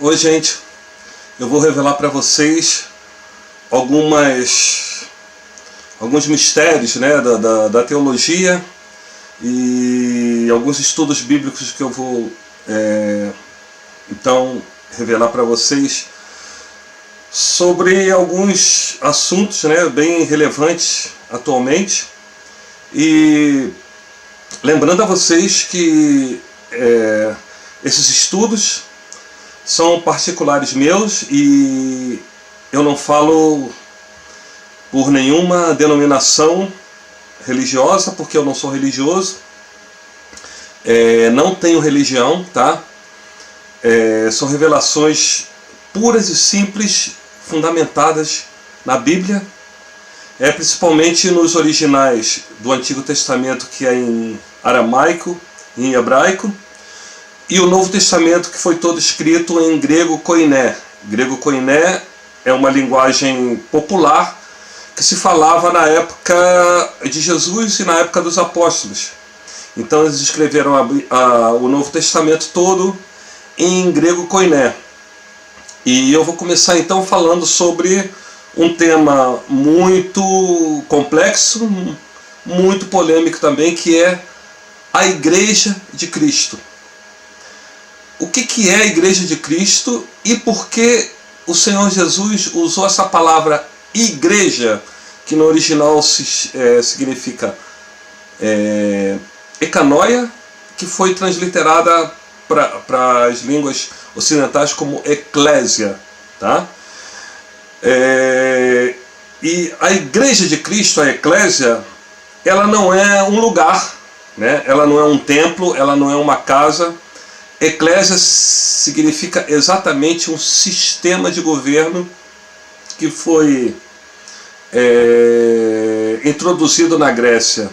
Oi, gente, eu vou revelar para vocês alguns mistérios, né, da teologia e alguns estudos bíblicos que eu vou então revelar para vocês sobre alguns assuntos, né, bem relevantes atualmente. E lembrando a vocês que esses estudos são particulares meus e eu não falo por nenhuma denominação religiosa, porque eu não sou religioso, não tenho religião, tá? São revelações puras e simples, fundamentadas na Bíblia, principalmente nos originais do Antigo Testamento, que é em aramaico e em hebraico, e o Novo Testamento, que foi todo escrito em grego koiné. Grego koiné é uma linguagem popular que se falava na época de Jesus e na época dos apóstolos. Então eles escreveram o Novo Testamento todo em grego koiné. E eu vou começar então falando sobre um tema muito complexo, muito polêmico também, que é a Igreja de Cristo. O que é a Igreja de Cristo e por que o Senhor Jesus usou essa palavra igreja, que no original significa ekanoia, que foi transliterada para as línguas ocidentais como eclésia, tá? E a Igreja de Cristo, a eclésia, ela não é um lugar, né? Ela não é um templo, ela não é uma casa. Eclésia significa exatamente um sistema de governo que foi introduzido na Grécia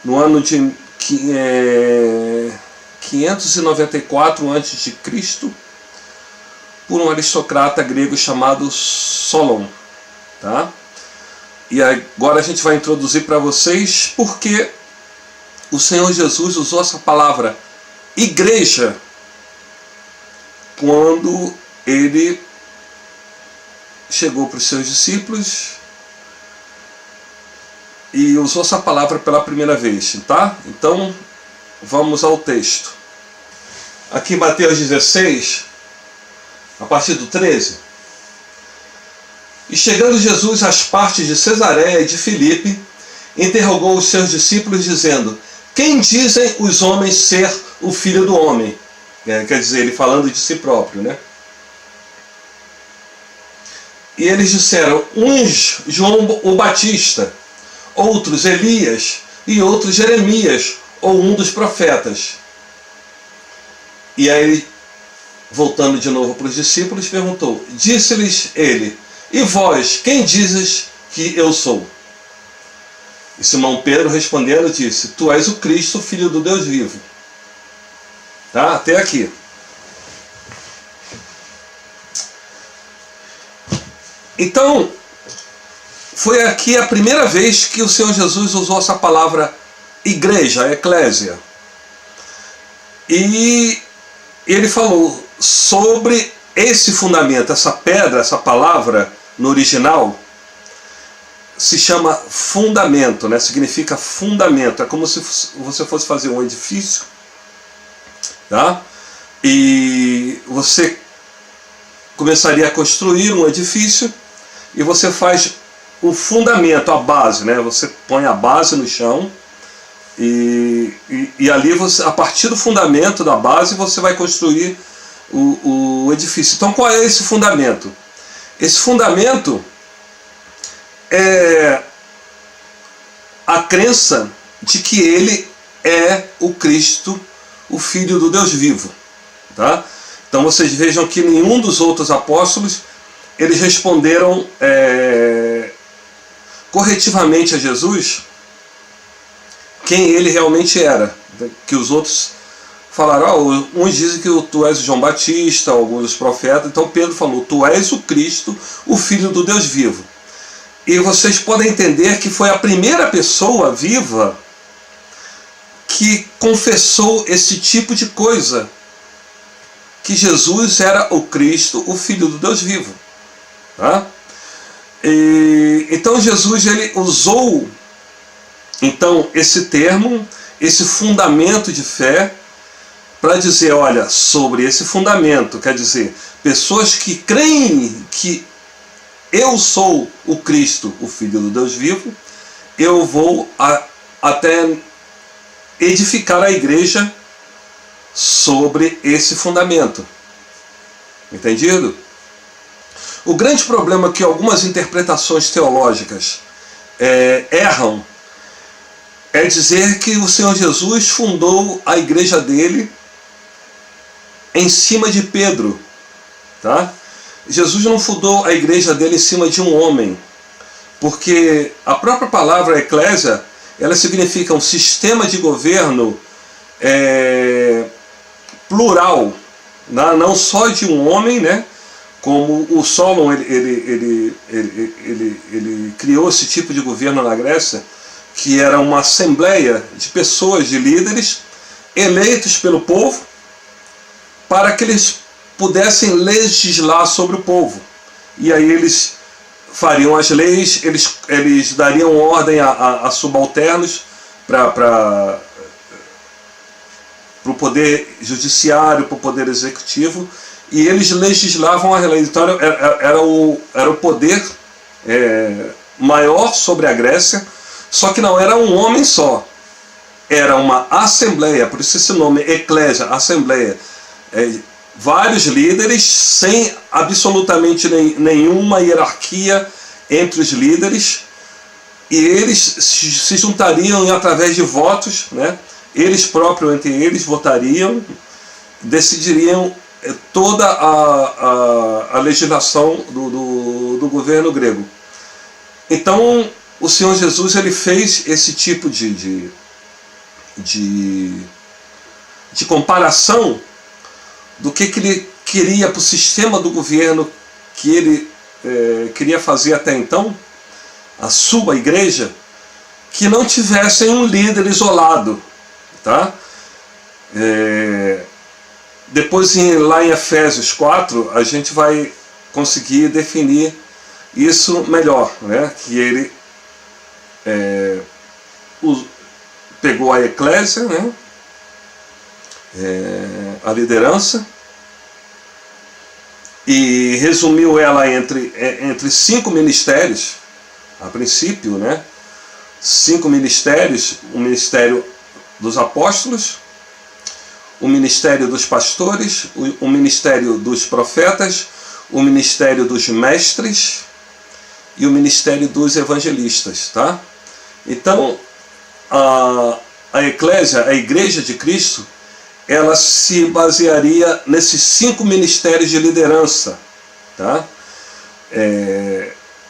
no ano de 594 a.C. por um aristocrata grego chamado Solon, tá? E agora a gente vai introduzir para vocês porque o Senhor Jesus usou essa palavra igreja quando ele chegou para os seus discípulos e usou essa palavra pela primeira vez, tá? Então vamos ao texto. Aqui Mateus 16, a partir do 13. E chegando Jesus às partes de Cesareia e de Filipe, interrogou os seus discípulos dizendo: quem dizem os homens ser o Filho do Homem? Quer dizer, ele falando de si próprio, né? E eles disseram: uns João o Batista, outros Elias e outros Jeremias ou um dos profetas. E aí, voltando de novo para os discípulos, perguntou: disse-lhes ele: e vós, quem dizes que eu sou? E Simão Pedro respondendo disse: tu és o Cristo, filho do Deus vivo. Tá? Até aqui. Então, foi aqui a primeira vez que o Senhor Jesus usou essa palavra igreja, eclésia. E ele falou sobre esse fundamento, essa pedra, essa palavra no original se chama fundamento, né? Significa fundamento. É como se você fosse fazer um edifício, tá? E você começaria a construir um edifício e você faz o fundamento, a base, né? Você põe a base no chão e ali você, a partir do fundamento da base, você vai construir o edifício. Então qual é esse fundamento? Esse fundamento é a crença de que ele é o Cristo, o Filho do Deus vivo, tá? Então vocês vejam que nenhum dos outros apóstolos eles responderam corretivamente a Jesus quem ele realmente era. Que os outros falaram: uns dizem que tu és o João Batista, alguns dos profetas. Então Pedro falou: tu és o Cristo, o Filho do Deus vivo. E vocês podem entender que foi a primeira pessoa viva que confessou esse tipo de coisa que Jesus era o Cristo, o Filho do Deus vivo. Tá? Então Jesus ele usou então esse termo, esse fundamento de fé, para dizer, olha, sobre esse fundamento, quer dizer, pessoas que creem que eu sou o Cristo, o Filho do Deus vivo, eu vou até edificar a igreja sobre esse fundamento. Entendido? O grande problema que algumas interpretações teológicas erram é dizer que o Senhor Jesus fundou a igreja dele em cima de Pedro. Tá? Jesus não fundou a igreja dele em cima de um homem, porque a própria palavra eclésia, ela significa um sistema de governo plural, não só de um homem, né? Como o Solon ele criou esse tipo de governo na Grécia, que era uma assembleia de pessoas, de líderes, eleitos pelo povo, para que eles pudessem legislar sobre o povo. E aí eles fariam as leis, eles dariam ordem a subalternos para o poder judiciário, para o poder executivo, e eles legislavam a lei. Então era o poder maior sobre a Grécia, só que não era um homem só, era uma assembleia, por isso esse nome, eclésia, assembleia. Vários líderes, sem absolutamente nenhuma hierarquia entre os líderes, e eles se juntariam através de votos, né? Eles próprios entre eles votariam, decidiriam toda a legislação do governo grego. Então o Senhor Jesus ele fez esse tipo de comparação do que ele queria para o sistema do governo que ele queria fazer até então, a sua igreja, que não tivessem um líder isolado. Tá? Depois lá em Efésios 4 a gente vai conseguir definir isso melhor, né? Que ele pegou a eclésia, né? A liderança, e resumiu ela entre 5 ministérios, a princípio, né? 5 ministérios: o ministério dos apóstolos, o ministério dos pastores, o ministério dos profetas, o ministério dos mestres e o ministério dos evangelistas. Tá? Então a eclésia, a igreja de Cristo, ela se basearia nesses 5 ministérios de liderança, tá?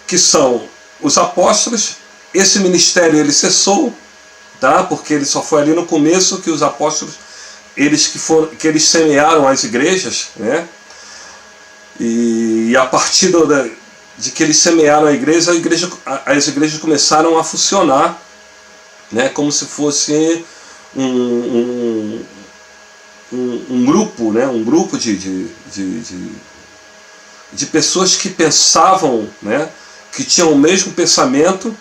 Que são os apóstolos. Esse ministério ele cessou, tá? Porque ele só foi ali no começo que os apóstolos que eles semearam as igrejas, né? E a partir de que eles semearam as igrejas começaram a funcionar, né? Como se fosse um grupo, né? Um grupo de pessoas que pensavam, né? Que tinham o mesmo pensamento,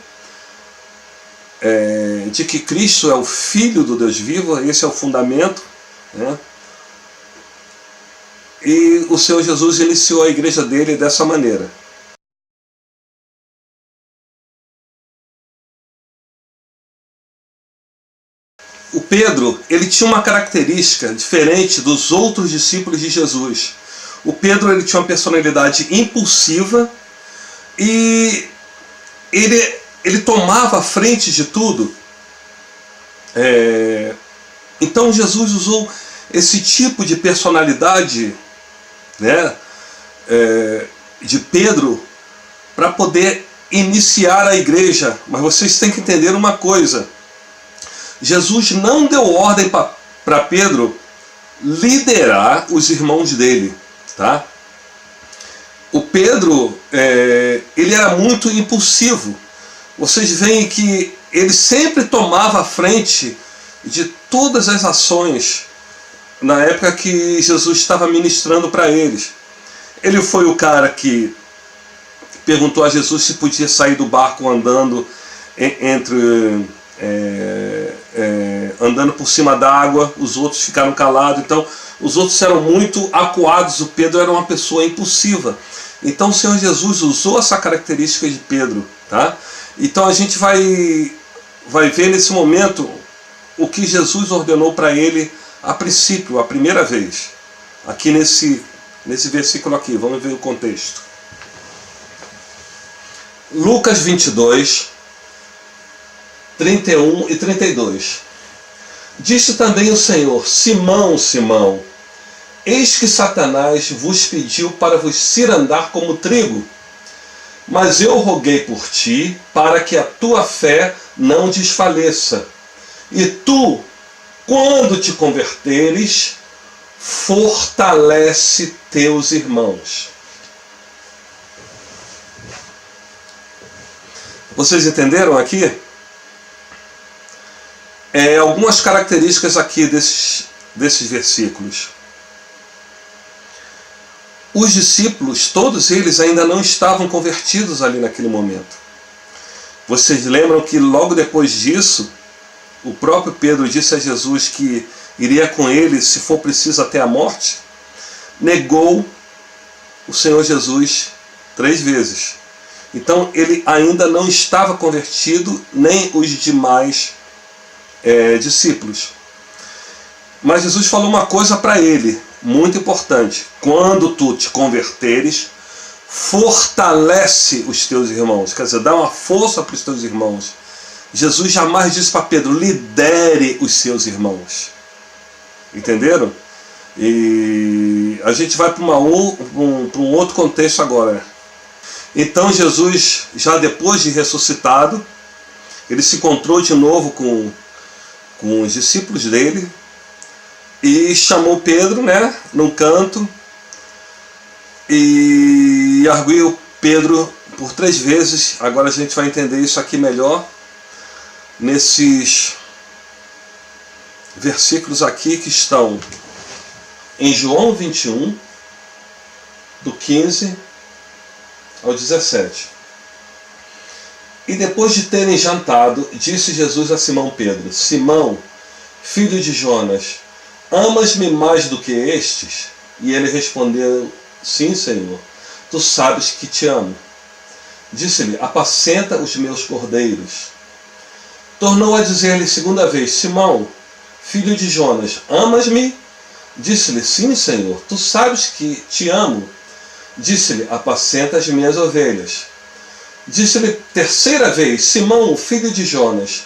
de que Cristo é o Filho do Deus vivo. Esse é o fundamento, né? E o Senhor Jesus iniciou a igreja dele dessa maneira. O Pedro, ele tinha uma característica diferente dos outros discípulos de Jesus. O Pedro, ele tinha uma personalidade impulsiva e ele tomava a frente de tudo. Então Jesus usou esse tipo de personalidade, né, de Pedro, para poder iniciar a igreja. Mas vocês têm que entender uma coisa: Jesus não deu ordem para Pedro liderar os irmãos dele, tá? O Pedro, ele era muito impulsivo. Vocês veem que ele sempre tomava a frente de todas as ações na época que Jesus estava ministrando para eles. Ele foi o cara que perguntou a Jesus se podia sair do barco andando andando por cima da água. Os outros ficaram calados. Então os outros eram muito acuados. O Pedro era uma pessoa impulsiva. Então o Senhor Jesus usou essa característica de Pedro, tá? Então a gente vai ver nesse momento o que Jesus ordenou para ele a princípio, a primeira vez. Aqui nesse versículo aqui, vamos ver o contexto. Lucas 22, 31 e 32. Disse também o Senhor: Simão, Simão, eis que Satanás vos pediu para vos cirandar como trigo, mas eu roguei por ti, para que a tua fé não desfaleça. E tu, quando te converteres, fortalece teus irmãos. Vocês entenderam aqui? Algumas características aqui desses versículos. Os discípulos, todos eles ainda não estavam convertidos ali naquele momento. Vocês lembram que logo depois disso, o próprio Pedro disse a Jesus que iria com ele, se for preciso, até a morte? Negou o Senhor Jesus 3 vezes. Então ele ainda não estava convertido, nem os demais discípulos. Mas Jesus falou uma coisa para ele, muito importante: quando tu te converteres, fortalece os teus irmãos. Quer dizer, dá uma força para os teus irmãos. Jesus jamais disse para Pedro: lidere os seus irmãos. Entenderam? E a gente vai para um outro contexto agora. Então Jesus, já depois de ressuscitado, ele se encontrou de novo com os discípulos dele e chamou Pedro, num canto, e arguiu Pedro por 3 vezes. Agora a gente vai entender isso aqui melhor nesses versículos aqui que estão em João 21, do 15 ao 17. E depois de terem jantado, disse Jesus a Simão Pedro: Simão, filho de Jonas, amas-me mais do que estes? E ele respondeu: Sim, Senhor, tu sabes que te amo. Disse-lhe: apacenta os meus cordeiros. Tornou a dizer-lhe 2ª vez: Simão, filho de Jonas, amas-me? Disse-lhe: Sim, Senhor, tu sabes que te amo. Disse-lhe: apacenta as minhas ovelhas. Disse-lhe 3ª vez: Simão, filho de Jonas,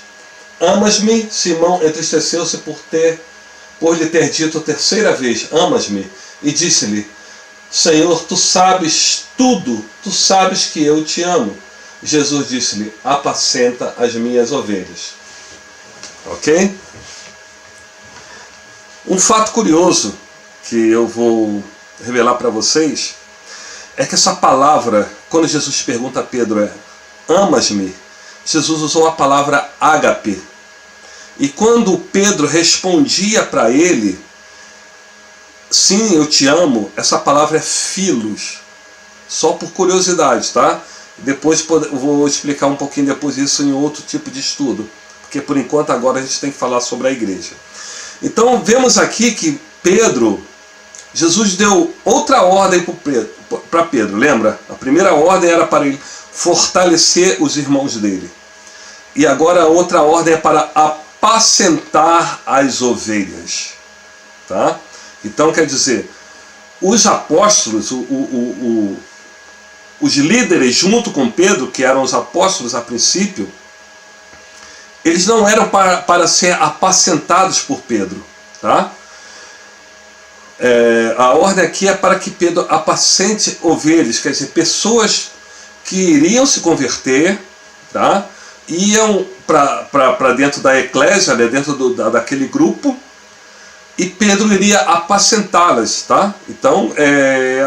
amas-me? Simão entristeceu-se por lhe ter dito 3ª vez: amas-me? E disse-lhe: Senhor, tu sabes tudo, tu sabes que eu te amo. Jesus disse-lhe: apacenta as minhas ovelhas. Ok? Um fato curioso que eu vou revelar para vocês é que essa palavra, quando Jesus pergunta a Pedro, amas-me? Jesus usou a palavra ágape. E quando Pedro respondia para ele, sim, eu te amo, essa palavra é filos. Só por curiosidade, tá? Depois eu vou explicar um pouquinho depois isso em outro tipo de estudo. Porque por enquanto agora a gente tem que falar sobre a igreja. Então vemos aqui que Jesus deu outra ordem para Pedro, lembra? A primeira ordem era para ele fortalecer os irmãos dele. E agora a outra ordem é para apacentar as ovelhas. Tá? Então quer dizer, os apóstolos, os líderes junto com Pedro, que eram os apóstolos a princípio, eles não eram para ser apacentados por Pedro. Tá? A ordem aqui é para que Pedro apacente ovelhas, quer dizer, pessoas que iriam se converter, tá? Iam para dentro da eclésia, dentro daquele grupo, e Pedro iria apacentá-las. Tá? Então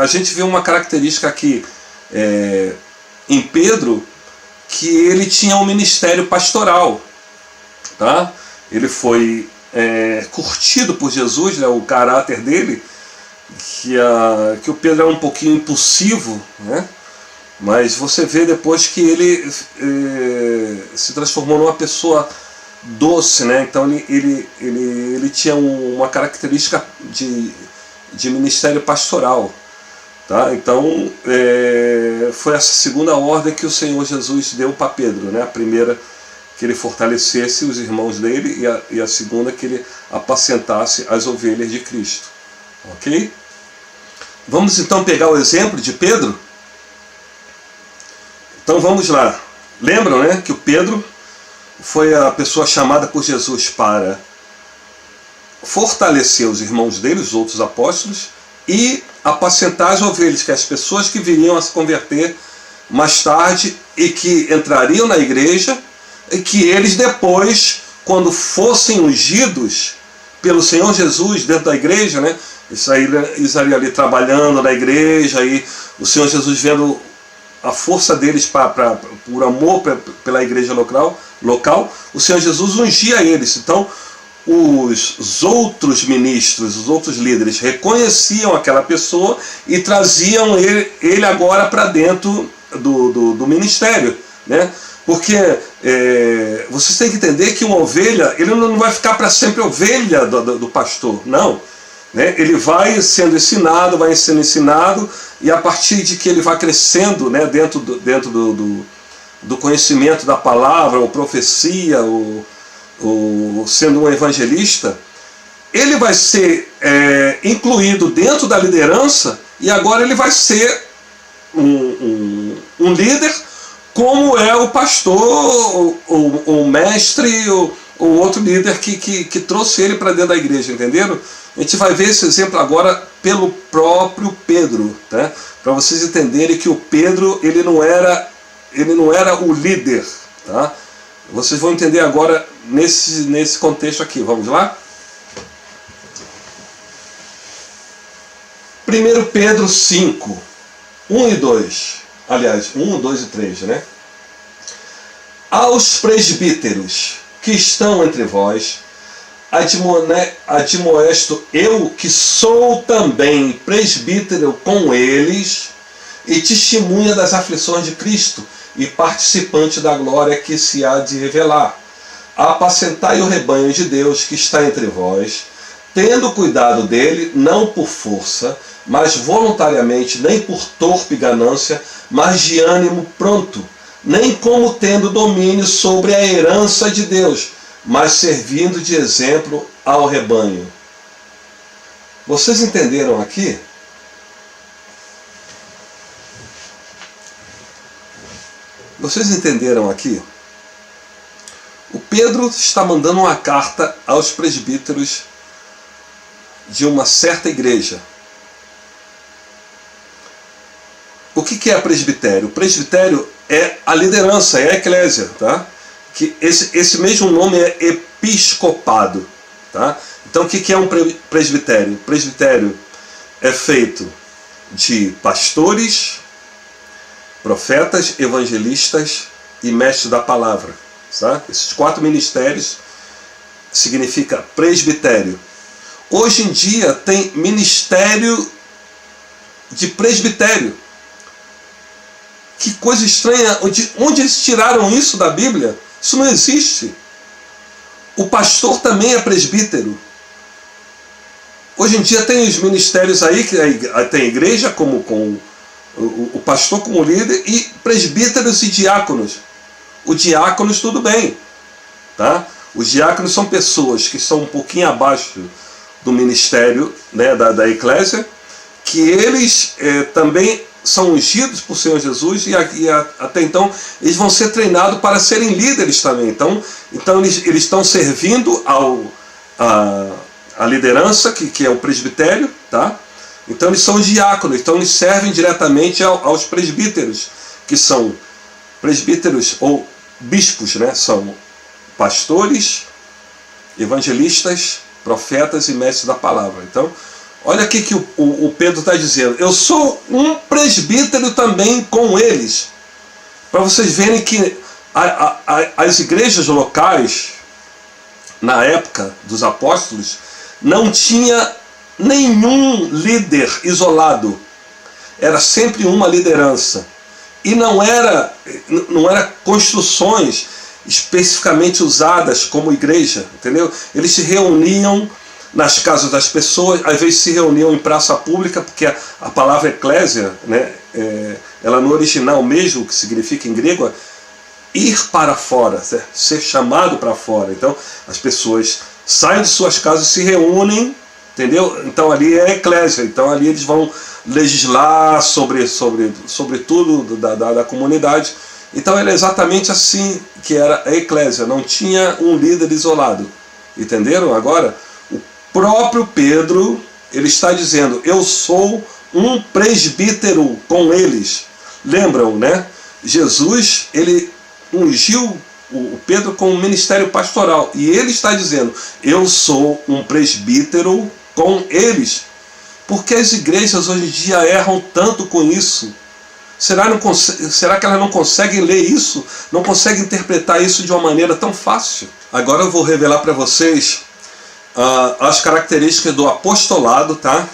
a gente vê uma característica aqui em Pedro, que ele tinha um ministério pastoral. Tá? Ele foi curtido por Jesus, né, o caráter dele, que o Pedro é um pouquinho impulsivo, né? Mas você vê depois que ele se transformou numa pessoa doce, né? Então ele tinha uma característica de ministério pastoral, tá? Então foi essa segunda ordem que o Senhor Jesus deu para Pedro, né? A primeira, que ele fortalecesse os irmãos dele, e a segunda, que ele apacentasse as ovelhas de Cristo. Ok? Vamos então pegar o exemplo de Pedro? Então vamos lá. Lembram, né, que o Pedro foi a pessoa chamada por Jesus para fortalecer os irmãos dele, os outros apóstolos, e apacentar as ovelhas, que é as pessoas que viriam a se converter mais tarde e que entrariam na igreja, e que eles depois, quando fossem ungidos pelo Senhor Jesus dentro da igreja, né, estariam ali trabalhando na igreja, e o Senhor Jesus, vendo a força deles por amor pela igreja local, o Senhor Jesus ungia eles. Então os outros ministros, os outros líderes reconheciam aquela pessoa e traziam ele agora para dentro do ministério, né? Porque vocês têm que entender que uma ovelha, ele não vai ficar para sempre ovelha do pastor, não. Né? Ele vai sendo ensinado, e a partir de que ele vai crescendo, né, dentro do conhecimento da palavra, ou profecia, ou sendo um evangelista, ele vai ser incluído dentro da liderança, e agora ele vai ser um líder, como é o pastor, o mestre, ou outro líder que trouxe ele para dentro da igreja, entenderam? A gente vai ver esse exemplo agora pelo próprio Pedro, tá? Para vocês entenderem que o Pedro, ele não era o líder, tá? Vocês vão entender agora nesse contexto aqui. Vamos lá? 1 Pedro 5, 1 e 2. Aliás, 1, 2 e 3, né? Aos presbíteros que estão entre vós, admoesto eu, que sou também presbítero com eles, e testemunha das aflições de Cristo, e participante da glória que se há de revelar. Apacentai o rebanho de Deus que está entre vós, tendo cuidado dele, não por força, mas voluntariamente, nem por torpe ganância, mas de ânimo pronto, nem como tendo domínio sobre a herança de Deus, mas servindo de exemplo ao rebanho. Vocês entenderam aqui? Vocês entenderam aqui? O Pedro está mandando uma carta aos presbíteros de uma certa igreja. O que é presbitério? O presbitério é a liderança, é a eclésia, tá? Que esse mesmo nome é episcopado, tá? Então o que é um presbitério? O presbitério é feito de pastores, profetas, evangelistas e mestres da palavra, tá? Esses 4 ministérios significa presbitério. Hoje em dia tem ministério de presbitério. Que coisa estranha, onde eles tiraram isso da Bíblia? Isso não existe. O pastor também é presbítero. Hoje em dia tem os ministérios aí, que tem igreja com o pastor como líder, e presbíteros e diáconos. Os diáconos, tudo bem, tá? Os diáconos são pessoas que são um pouquinho abaixo do ministério, né, da eclésia, que eles também são ungidos por Senhor Jesus, e até então eles vão ser treinados para serem líderes também. Então eles estão servindo a liderança, que é o presbitério, tá? Então eles são os diáconos, então eles servem diretamente aos presbíteros, que são presbíteros ou bispos, né? São pastores, evangelistas, profetas e mestres da palavra. Então, olha aqui que o Pedro está dizendo: eu sou um presbítero também com eles. Para vocês verem que as igrejas locais, na época dos apóstolos, não tinha nenhum líder isolado. Era sempre uma liderança. E não era construções especificamente usadas como igreja, entendeu? Eles se reuniam nas casas das pessoas, às vezes se reuniam em praça pública, porque a palavra eclésia, né, ela no original mesmo, que significa em grego, é ir para fora, ser chamado para fora. Então as pessoas saem de suas casas e se reúnem, entendeu? Então ali é a eclésia, então ali eles vão legislar sobre tudo da comunidade. Então era exatamente assim que era a eclésia, não tinha um líder isolado. Entenderam agora? O próprio Pedro, ele está dizendo, eu sou um presbítero com eles. Lembram, né? Jesus, ele ungiu o Pedro com um ministério pastoral, e ele está dizendo, eu sou um presbítero com eles. Porque as igrejas hoje em dia erram tanto com isso? Será que elas não conseguem ler isso? Não conseguem interpretar isso de uma maneira tão fácil? Agora eu vou revelar para vocês as características do apostolado, tá?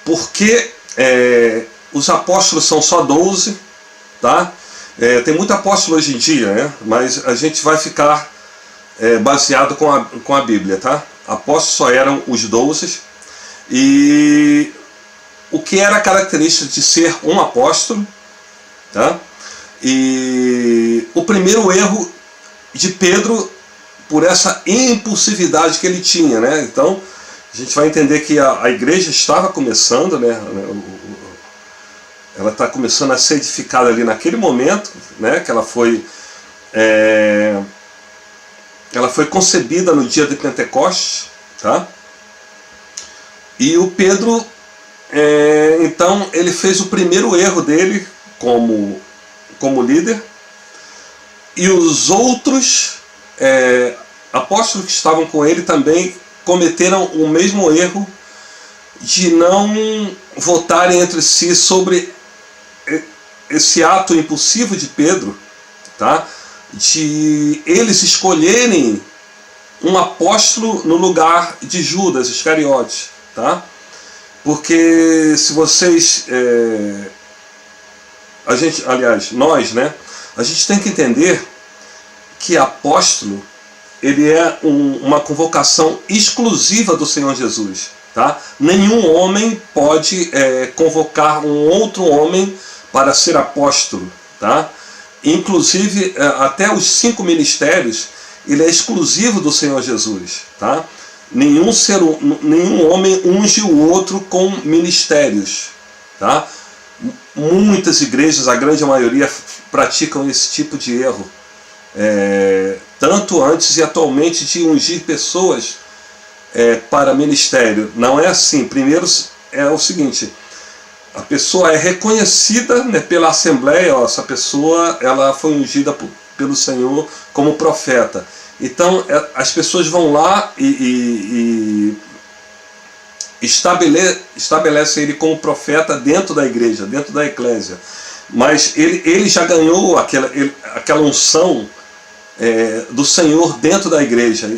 Porque os apóstolos são só 12, tá? Tem muito apóstolo hoje em dia, né? Mas a gente vai ficar baseado com a Bíblia, tá? Apóstolos só eram os 12. E o que era a característica de ser um apóstolo, tá? E o primeiro erro de Pedro, por essa impulsividade que ele tinha, né? Então a gente vai entender que a igreja estava começando, né? Ela está começando a ser edificada ali naquele momento, né? Que ela foi concebida no dia de Pentecostes, tá? E o Pedro, então, ele fez o primeiro erro dele como líder, e os outros apóstolos que estavam com ele também cometeram o mesmo erro de não votarem entre si sobre esse ato impulsivo de Pedro, tá? De eles escolherem um apóstolo no lugar de Judas Iscariotes, tá? Porque se vocês nós, né, a gente tem que entender que apóstolo, ele é uma convocação exclusiva do Senhor Jesus, tá? Nenhum homem pode convocar um outro homem para ser apóstolo, tá? Inclusive até os 5 ministérios, ele é exclusivo do Senhor Jesus, tá? Nenhum homem unge o outro com ministérios, tá? Muitas igrejas, a grande maioria, praticam esse tipo de erro, tanto antes e atualmente, de ungir pessoas para ministério. Não é assim. Primeiro é o seguinte: a pessoa é reconhecida, né, pela Assembleia, essa pessoa ela foi ungida pelo Senhor como profeta. Então as pessoas vão lá e estabelece ele como profeta dentro da igreja, dentro da eclésia. Mas ele já ganhou aquela unção do Senhor dentro da igreja.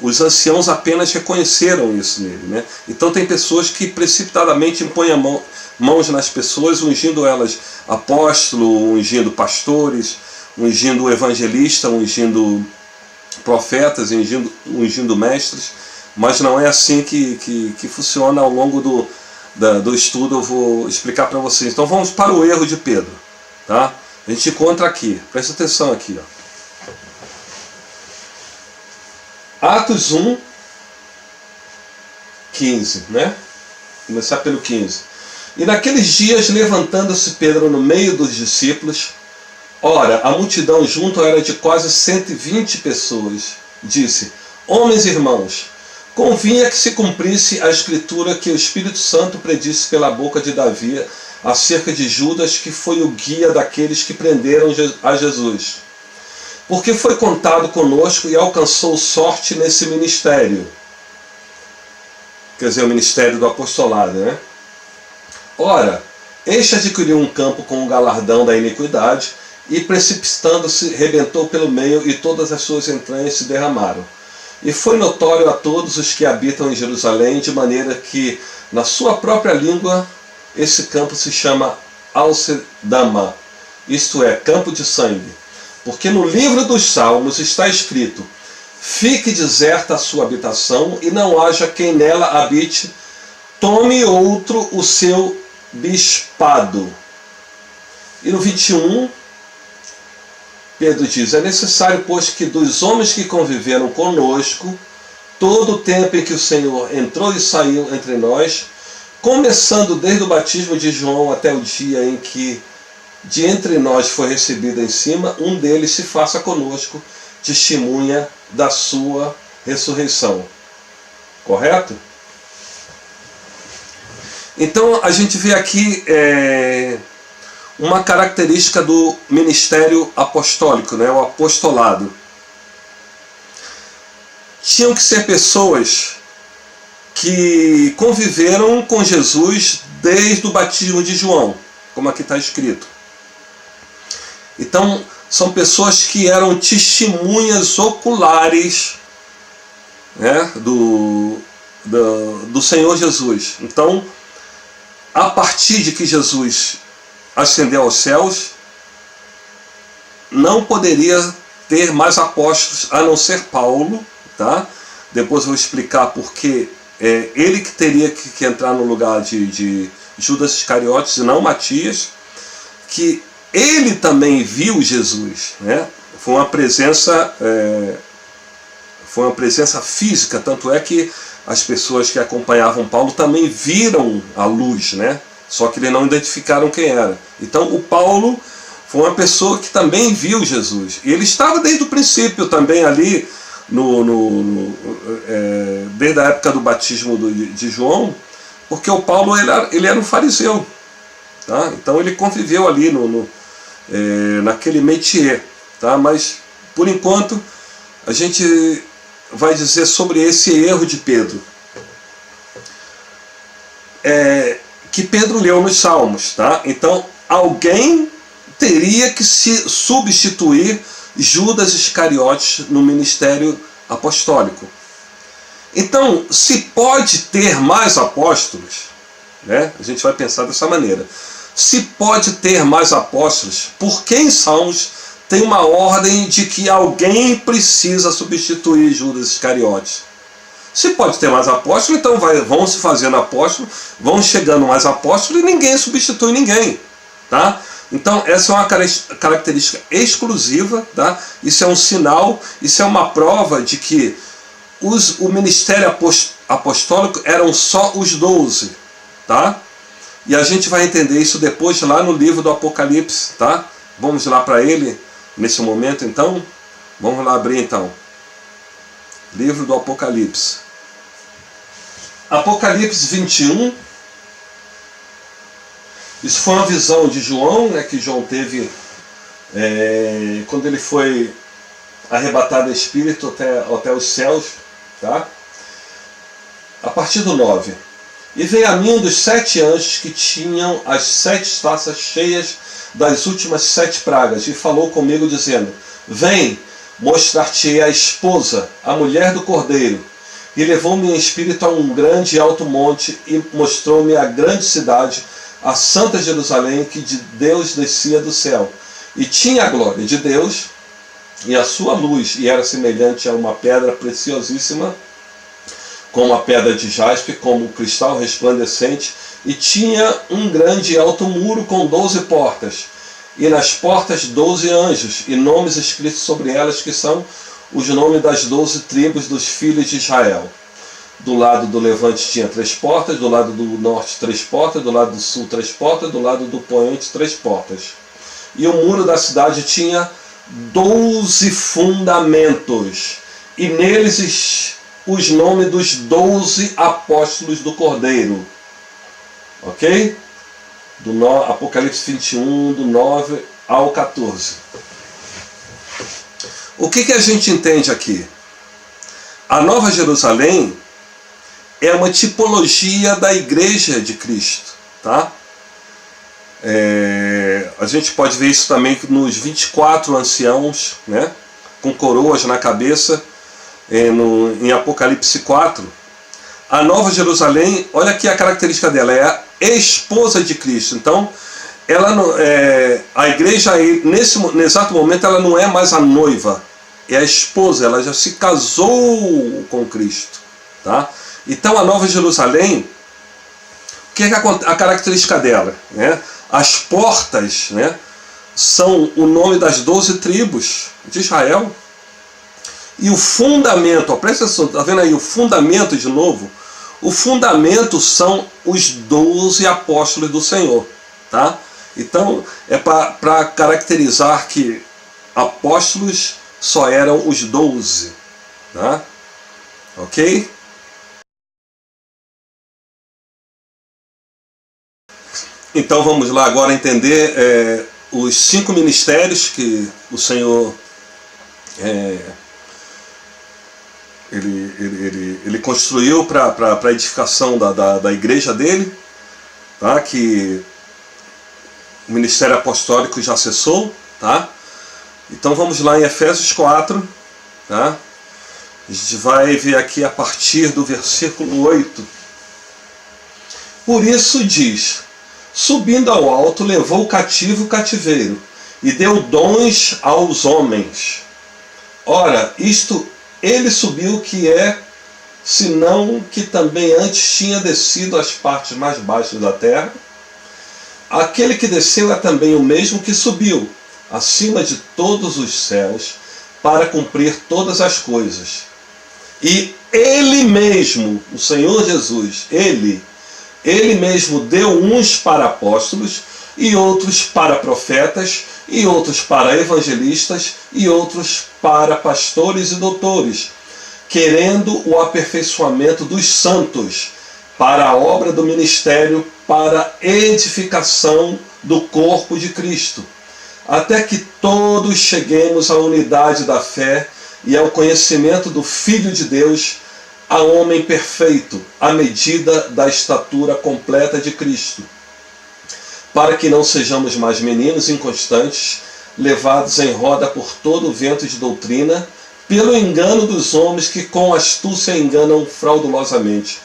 Os anciãos apenas reconheceram isso nele, né? Então tem pessoas que precipitadamente impõem mãos nas pessoas, ungindo elas apóstolo, ungindo pastores, ungindo evangelista, ungindo profetas, ungindo mestres. Mas não é assim que funciona. Ao longo do estudo eu vou explicar para vocês. Então vamos para o erro de Pedro, tá? A gente encontra aqui, presta atenção aqui, ó. Atos 1, 15, né? Começar pelo 15. E naqueles dias, levantando-se Pedro no meio dos discípulos, ora, a multidão junto era de quase 120 pessoas, disse: homens e irmãos, convinha que se cumprisse a escritura que o Espírito Santo predisse pela boca de Davi acerca de Judas, que foi o guia daqueles que prenderam a Jesus. Porque foi contado conosco e alcançou sorte nesse ministério. Quer dizer, o ministério do apostolado, né? Ora, este adquiriu um campo com o galardão da iniquidade e precipitando-se, rebentou pelo meio, e todas as suas entranhas se derramaram. E foi notório a todos os que habitam em Jerusalém, de maneira que, na sua própria língua, esse campo se chama Alcedama, isto é, campo de sangue. Porque no livro dos Salmos está escrito: fique deserta a sua habitação, e não haja quem nela habite, tome outro o seu bispado. E no 21, Pedro diz: é necessário, pois, que dos homens que conviveram conosco, todo o tempo em que o Senhor entrou e saiu entre nós, começando desde o batismo de João até o dia em que de entre nós foi recebido em cima, um deles se faça conosco testemunha da sua ressurreição. Correto? Então a gente vê aqui uma característica do ministério apostólico, né? O apostolado. Tinham que ser pessoas que conviveram com Jesus desde o batismo de João, como aqui está escrito. Então, são pessoas que eram testemunhas oculares, né, do Senhor Jesus. Então, a partir de que Jesus ascendeu aos céus, não poderia ter mais apóstolos a não ser Paulo, tá? Depois eu vou explicar porque ele que teria que entrar no lugar de Judas Iscariotes e não Matias, que ele também viu Jesus, né? Foi uma presença física, tanto é que as pessoas que acompanhavam Paulo também viram a luz, né? Só que eles não identificaram quem era. Então o Paulo foi uma pessoa que também viu Jesus. E ele estava desde o princípio também ali, desde a época do batismo de João, porque o Paulo ele era um fariseu. Tá? Então ele conviveu ali naquele métier. Tá? Mas, por enquanto, a gente vai dizer sobre esse erro de Pedro. Que Pedro leu nos Salmos. Tá? Então, alguém teria que se substituir Judas Iscariotes no ministério apostólico. Então, se pode ter mais apóstolos, né? A gente vai pensar dessa maneira. Se pode ter mais apóstolos, por que em Salmos tem uma ordem de que alguém precisa substituir Judas Iscariotes? Se pode ter mais apóstolos, então vão se fazendo apóstolos, vão chegando mais apóstolos e ninguém substitui ninguém. Tá? Então essa é uma característica exclusiva, tá? Isso é um sinal, isso é uma prova de que o ministério apostólico eram só os 12. Tá? E a gente vai entender isso depois lá no livro do Apocalipse. Tá? Vamos lá para ele nesse momento então? Vamos lá abrir então. Livro do Apocalipse. Apocalipse 21. Isso foi uma visão de João, né, que João teve quando ele foi arrebatado em espírito até os céus. Tá? A partir do 9. E veio a mim um dos 7 anjos que tinham as 7 taças cheias das últimas 7 pragas, e falou comigo dizendo: vem, mostrar-te a esposa, a mulher do Cordeiro. E levou-me em espírito a um grande e alto monte, e mostrou-me a grande cidade, a santa Jerusalém, que de Deus descia do céu, e tinha a glória de Deus e a sua luz, e era semelhante a uma pedra preciosíssima, como a pedra de jaspe, como cristal resplandecente, e tinha um grande e alto muro com 12 portas, e nas portas 12 anjos, e nomes escritos sobre elas, que são os nomes das 12 tribos dos filhos de Israel. Do lado do levante tinha 3 portas, do lado do norte 3 portas, do lado do sul 3 portas, do lado do poente 3 portas. E o muro da cidade tinha 12 fundamentos, e neles os nomes dos 12 apóstolos do Cordeiro. Ok? Apocalipse 21, do 9 ao 14. O que a gente entende aqui? A Nova Jerusalém é uma tipologia da Igreja de Cristo. Tá? A A gente pode ver isso também nos 24 anciãos, né, com coroas na cabeça, em Apocalipse 4. A Nova Jerusalém, olha aqui a característica dela, é a esposa de Cristo. Então, ela a igreja, nesse exato momento, ela não é mais a noiva, é a esposa, ela já se casou com Cristo. Tá? Então, a Nova Jerusalém, o que é a característica dela? Né? As portas, né, são o nome das 12 tribos de Israel. E o fundamento, ó, presta atenção, está vendo aí o fundamento de novo? O fundamento são os 12 apóstolos do Senhor. Tá? Então, é para caracterizar que apóstolos só eram os 12. Tá? Ok? Então vamos lá agora entender os 5 ministérios que o Senhor ele construiu para a edificação da igreja dele, tá? Que o ministério apostólico já cessou. Tá? Então vamos lá em Efésios 4. Tá? A gente vai ver aqui a partir do versículo 8. Por isso diz: subindo ao alto, levou cativo o cativeiro, e deu dons aos homens. Ora, isto ele subiu, que é, senão que também antes tinha descido às partes mais baixas da terra. Aquele que desceu é também o mesmo que subiu acima de todos os céus, para cumprir todas as coisas. E ele mesmo, o Senhor Jesus, ele mesmo deu uns para apóstolos, e outros para profetas, e outros para evangelistas, e outros para pastores e doutores, querendo o aperfeiçoamento dos santos, para a obra do ministério, para a edificação do corpo de Cristo, até que todos cheguemos à unidade da fé e ao conhecimento do Filho de Deus, a homem perfeito, à medida da estatura completa de Cristo, para que não sejamos mais meninos inconstantes, levados em roda por todo o vento de doutrina, pelo engano dos homens que com astúcia enganam fraudulosamente.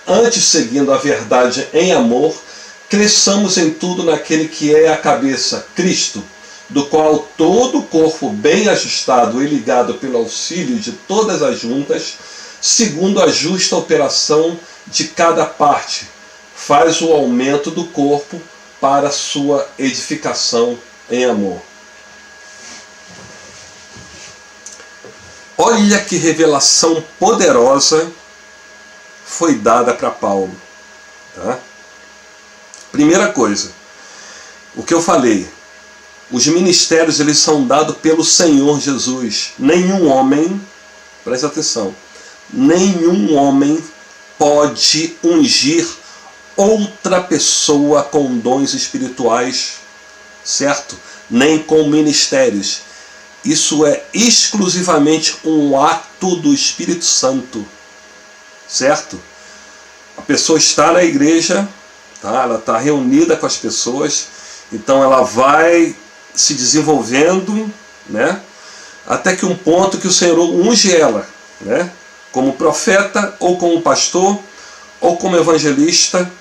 Antes, seguindo a verdade em amor, cresçamos em tudo naquele que é a cabeça, Cristo, do qual todo o corpo bem ajustado e ligado pelo auxílio de todas as juntas, segundo a justa operação de cada parte, faz o aumento do corpo para a sua edificação em amor. Olha que revelação poderosa foi dada para Paulo. Tá? Primeira coisa, o que eu falei, os ministérios eles são dados pelo Senhor Jesus. Nenhum homem, presta atenção, nenhum homem pode ungir outra pessoa com dons espirituais, certo? Nem com ministérios. Isso é exclusivamente um ato do Espírito Santo, certo? A pessoa está na igreja, tá? Ela está reunida com as pessoas, então ela vai se desenvolvendo, né? Até que um ponto que o Senhor unge ela, né? Como profeta, ou como pastor, ou como evangelista,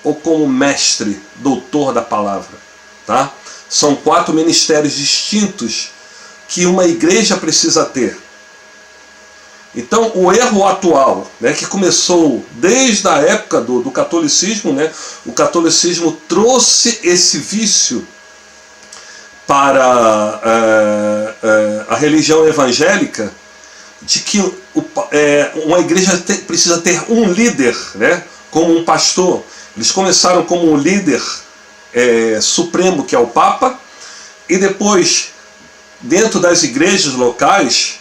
ou como mestre, doutor da palavra. Tá? São 4 ministérios distintos que uma igreja precisa ter. Então, o erro atual, né, que começou desde a época do catolicismo, né, o catolicismo trouxe esse vício para a religião evangélica, de que uma igreja precisa ter um líder, né, como um pastor. Eles começaram como um líder supremo, que é o Papa, e depois, dentro das igrejas locais,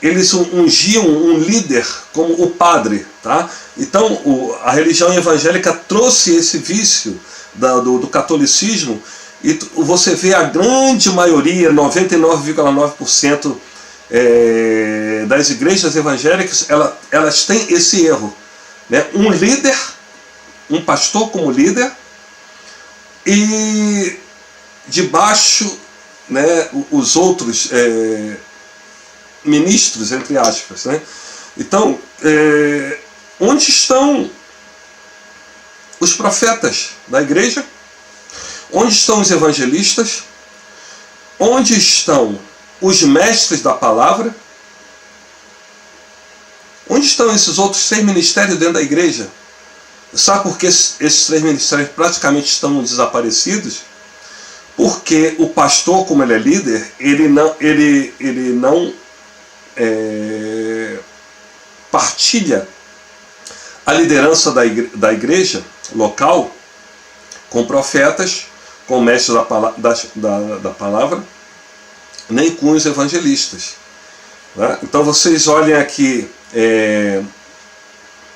eles ungiam um líder como o padre. Tá? Então, a religião evangélica trouxe esse vício do catolicismo, e você vê a grande maioria, 99,9%, das igrejas evangélicas, elas têm esse erro, né? Um líder, um pastor como líder, e debaixo, né, os outros ministros, entre aspas, né? Então, onde estão os profetas da igreja? Onde estão os evangelistas? Onde estão os mestres da palavra? Onde estão esses outros 3 ministérios dentro da igreja? Sabe por que esses 3 ministérios praticamente estão desaparecidos? Porque o pastor, como ele é líder, ele não partilha a liderança da igreja local com profetas, com mestres da palavra, nem com os evangelistas. Né? Então vocês olhem aqui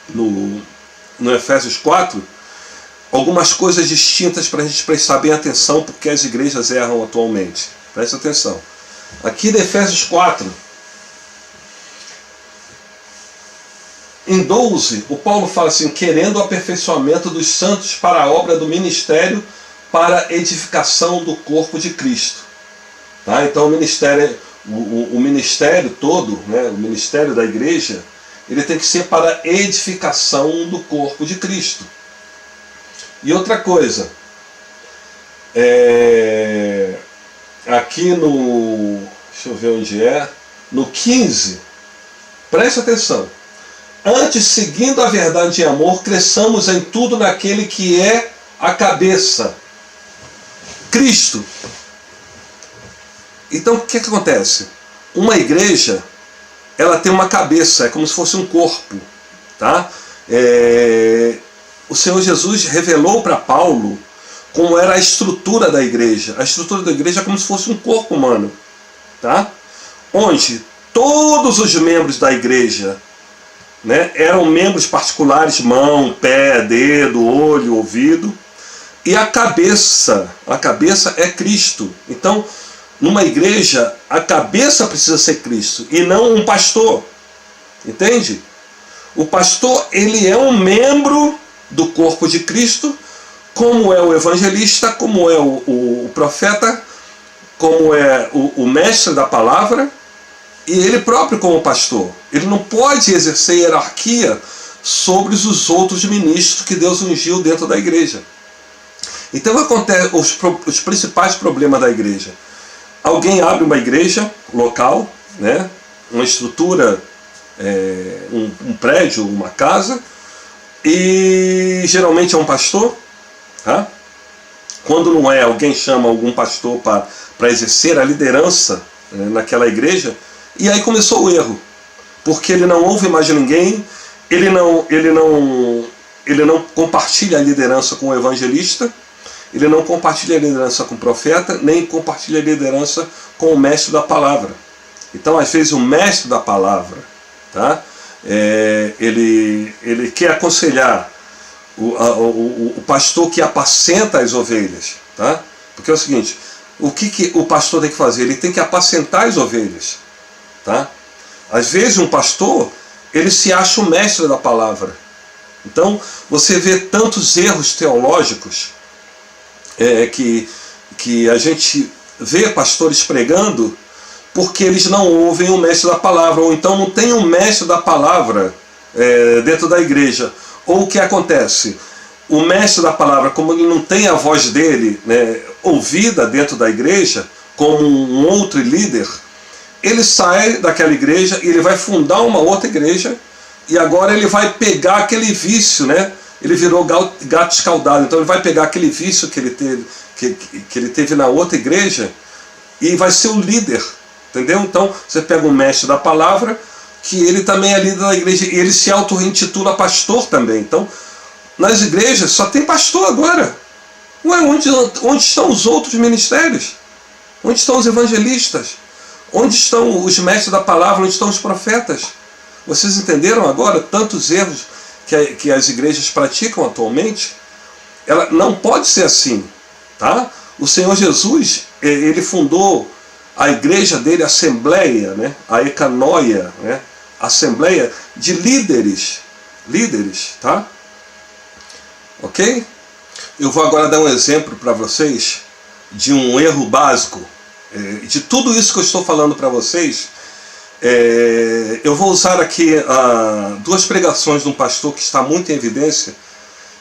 no Efésios 4, algumas coisas distintas para a gente prestar bem atenção, porque as igrejas erram atualmente. Presta atenção. Aqui no Efésios 4, em 12, o Paulo fala assim: querendo o aperfeiçoamento dos santos para a obra do ministério, para a edificação do corpo de Cristo. Tá? Então o ministério todo, né, o ministério da igreja, ele tem que ser para a edificação do corpo de Cristo. E outra coisa, aqui deixa eu ver onde no 15, preste atenção. Antes, seguindo a verdade em amor, cresçamos em tudo naquele que é a cabeça, Cristo. Então o que acontece? Uma igreja, ela tem uma cabeça, é como se fosse um corpo. Tá? O Senhor Jesus revelou para Paulo como era a estrutura da igreja. A estrutura da igreja é como se fosse um corpo humano. Tá? Onde todos os membros da igreja, né, eram membros particulares, mão, pé, dedo, olho, ouvido. E a cabeça é Cristo. Então, numa igreja, a cabeça precisa ser Cristo e não um pastor. Entende? O pastor, ele é um membro do corpo de Cristo, como é o evangelista, como é o profeta, como é o mestre da palavra, e ele próprio como pastor. Ele não pode exercer hierarquia sobre os outros ministros que Deus ungiu dentro da igreja. Então acontece os principais problemas da igreja. Alguém abre uma igreja local, né, uma estrutura, um prédio, uma casa, e geralmente é um pastor. Tá? Quando não é, alguém chama algum pastor para exercer a liderança naquela igreja, e aí começou o erro, porque ele não ouve mais de ninguém, ele não compartilha a liderança com o evangelista, ele não compartilha a liderança com o profeta, nem compartilha a liderança com o mestre da palavra. Então, às vezes, o mestre da palavra, tá? Ele quer aconselhar o pastor que apacenta as ovelhas. Tá? Porque é o seguinte, o que o pastor tem que fazer? Ele tem que apacentar as ovelhas. Tá? Às vezes, um pastor, ele se acha o mestre da palavra. Então, você vê tantos erros teológicos que a gente vê pastores pregando porque eles não ouvem o mestre da palavra, ou então não tem um mestre da palavra dentro da igreja. Ou o que acontece? O mestre da palavra, como ele não tem a voz dele, né, ouvida dentro da igreja, como um outro líder, ele sai daquela igreja e ele vai fundar uma outra igreja, e agora ele vai pegar aquele vício, né? Ele virou gato escaldado, então ele vai pegar aquele vício que ele teve na outra igreja e vai ser o líder, entendeu? Então você pega um mestre da palavra, que ele também é líder da igreja, e ele se auto-intitula pastor também. Então, nas igrejas só tem pastor agora. Ué, onde estão os outros ministérios? Onde estão os evangelistas? Onde estão os mestres da palavra? Onde estão os profetas? Vocês entenderam agora tantos erros que as igrejas praticam atualmente? Ela não pode ser assim. Tá? O Senhor Jesus, ele fundou a igreja dele, a Assembleia, né? A Ecanoia, né? Assembleia de líderes, tá? Ok? Eu vou agora dar um exemplo para vocês de um erro básico, de tudo isso que eu estou falando para vocês, eu vou usar aqui duas pregações de um pastor que está muito em evidência,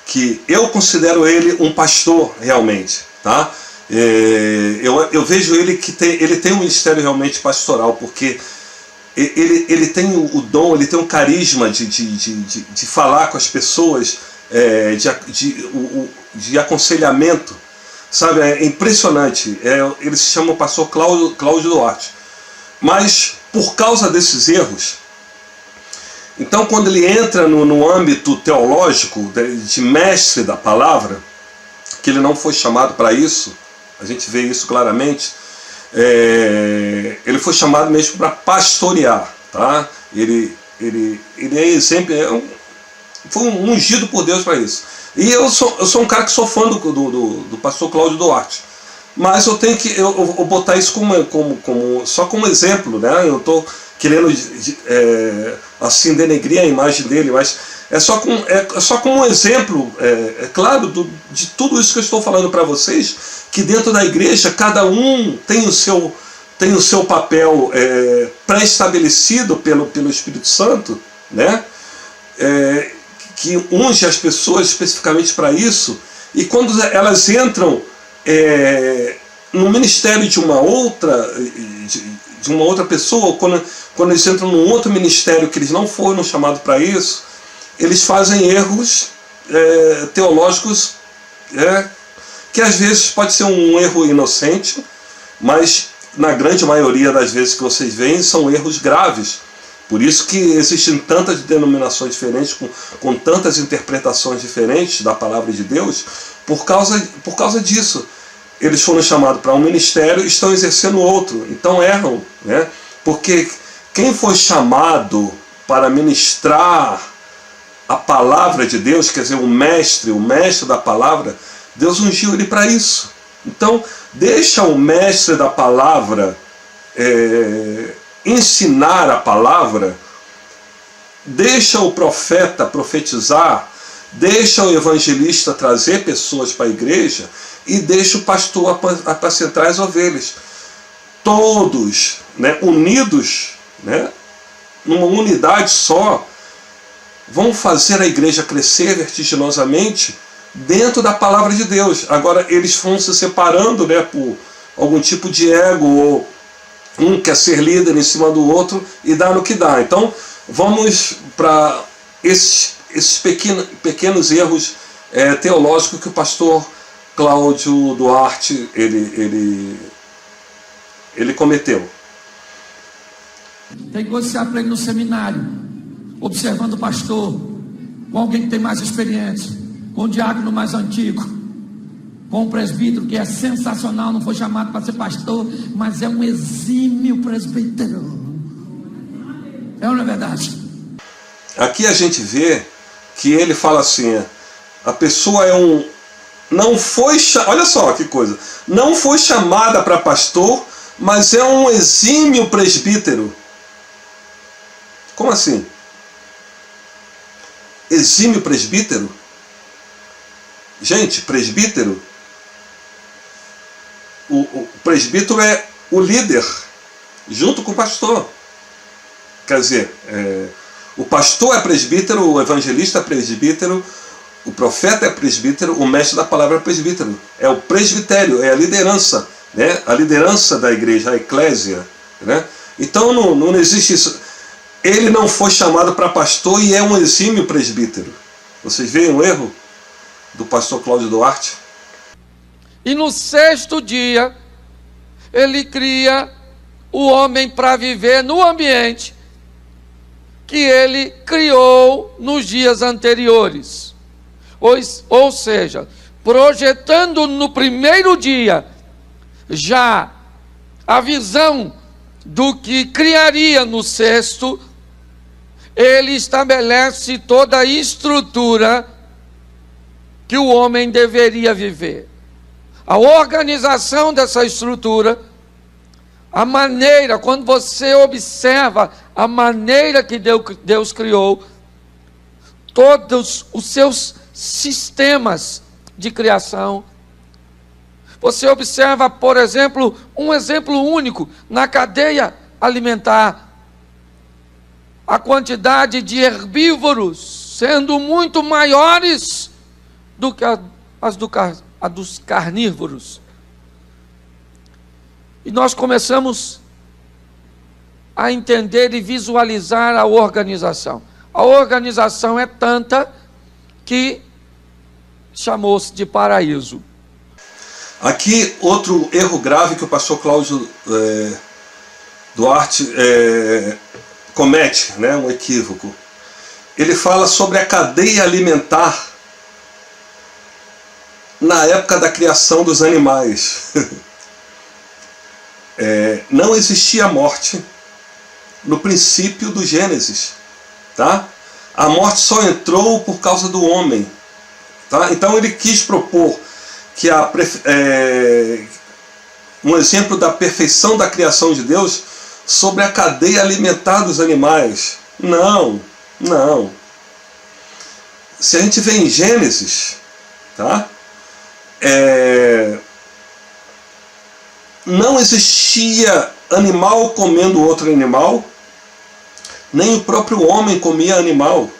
que eu considero ele um pastor realmente, tá? Eu vejo ele que ele tem um ministério realmente pastoral, porque ele tem o dom, ele tem um carisma de falar com as pessoas, de aconselhamento, sabe? É impressionante. Ele se chama o pastor Cláudio Duarte. Mas por causa desses erros, então quando ele entra no âmbito teológico, de mestre da palavra, que ele não foi chamado para isso, a gente vê isso claramente, ele foi chamado mesmo para pastorear, tá? Ele é exemplo, foi ungido por Deus para isso. E eu sou um cara que sou fã do pastor Cláudio Duarte, mas eu tenho que eu botar isso só como exemplo, né? Eu estou querendo assim denegrir a imagem dele, mas é só como um exemplo, claro, de tudo isso que eu estou falando para vocês, que dentro da igreja cada um tem o seu papel pré-estabelecido pelo Espírito Santo, né? Que unge as pessoas especificamente para isso, e quando elas entram no ministério de uma outra pessoa, quando eles entram num outro ministério que eles não foram chamados para isso, eles fazem erros teológicos, que às vezes pode ser um erro inocente, mas na grande maioria das vezes que vocês veem são erros graves. Por isso que existem tantas denominações diferentes, com tantas interpretações diferentes da palavra de Deus, por causa disso. Eles foram chamados para um ministério e estão exercendo outro, então erram, né? Porque quem foi chamado para ministrar a palavra de Deus, quer dizer, o mestre da palavra, Deus ungiu ele para isso. Então, deixa o mestre da palavra ensinar a palavra, deixa o profeta profetizar, deixa o evangelista trazer pessoas para a igreja e deixa o pastor apacentar as ovelhas. Todos, né, unidos, né, numa unidade só, vão fazer a igreja crescer vertiginosamente dentro da palavra de Deus. Agora, eles vão se separando, né, por algum tipo de ego, ou um quer ser líder em cima do outro e dá no que dá. Então, vamos para esses pequenos erros teológicos que o pastor Cláudio Duarte ele cometeu. Tem coisa que você aprende no seminário, observando o pastor, com alguém que tem mais experiência, com o diácono mais antigo, com o presbítero que é sensacional, não foi chamado para ser pastor, mas é um exímio presbítero. É ou não é verdade? Aqui a gente vê que ele fala assim, a pessoa olha só que coisa, não foi chamada para pastor, mas é um exímio presbítero. Como assim? Exímio presbítero? Gente, presbítero, o presbítero é o líder, junto com o pastor. Quer dizer, o pastor é presbítero, o evangelista é presbítero, o profeta é presbítero, o mestre da palavra é presbítero. É o presbitério, é a liderança, né? A liderança da igreja, a eclésia, né? Então não existe isso. Ele não foi chamado para pastor e é um exímio presbítero. Vocês veem o erro do pastor Cláudio Duarte? E no sexto dia, ele cria o homem para viver no ambiente que ele criou nos dias anteriores. Ou seja, projetando no primeiro dia já a visão do que criaria no sexto, ele estabelece toda a estrutura que o homem deveria viver. A organização dessa estrutura, a maneira, quando você observa a maneira que Deus criou, todos os seus sistemas de criação Você observa, por exemplo, um exemplo único na cadeia alimentar. A quantidade de herbívoros sendo muito maiores do que a dos carnívoros. E nós começamos a entender e visualizar a organização. A organização é tanta que chamou-se de paraíso. Aqui, outro erro grave que o pastor Cláudio Duarte comete, né, um equívoco. Ele fala sobre a cadeia alimentar na época da criação dos animais. Não existia morte no princípio do Gênesis, tá? A morte só entrou por causa do homem, tá? Então ele quis propor que um exemplo da perfeição da criação de Deus sobre a cadeia alimentar dos animais. Não. Se a gente vê em Gênesis, tá? Não existia animal comendo outro animal, nem o próprio homem comia animal,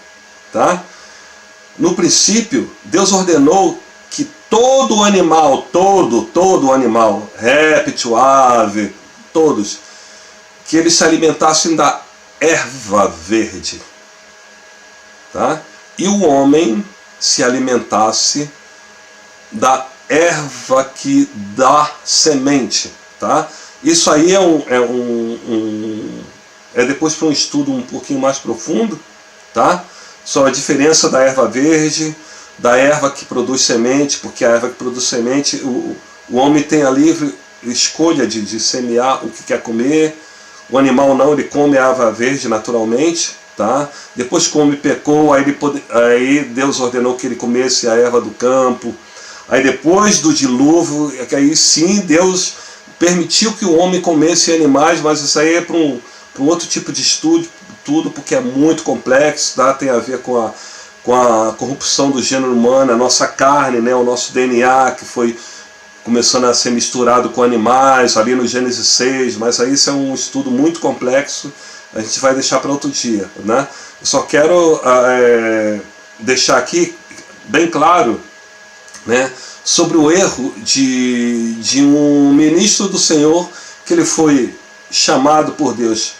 tá? No princípio, Deus ordenou que todo animal, todo animal, réptil, ave, todos, que eles se alimentassem da erva verde, tá? E o homem se alimentasse da erva que dá semente, tá? Isso aí é depois para um estudo um pouquinho mais profundo, tá? Sobre a diferença da erva verde, da erva que produz semente, porque a erva que produz semente, o homem tem a livre escolha de semear o que quer comer. O animal não, ele come a erva verde naturalmente, tá? Depois come pecou, aí Deus ordenou que ele comesse a erva do campo. Aí depois do dilúvio, aí sim Deus permitiu que o homem comesse animais, mas isso aí é para um outro tipo de estudo, tudo, porque é muito complexo, tá? Tem a ver com a corrupção do gênero humano, a nossa carne, né? O nosso DNA que foi começando a ser misturado com animais, ali no Gênesis 6, mas aí isso é um estudo muito complexo, a gente vai deixar para outro dia, né? Eu só quero deixar aqui bem claro, né, sobre o erro de um ministro do Senhor, que ele foi chamado por Deus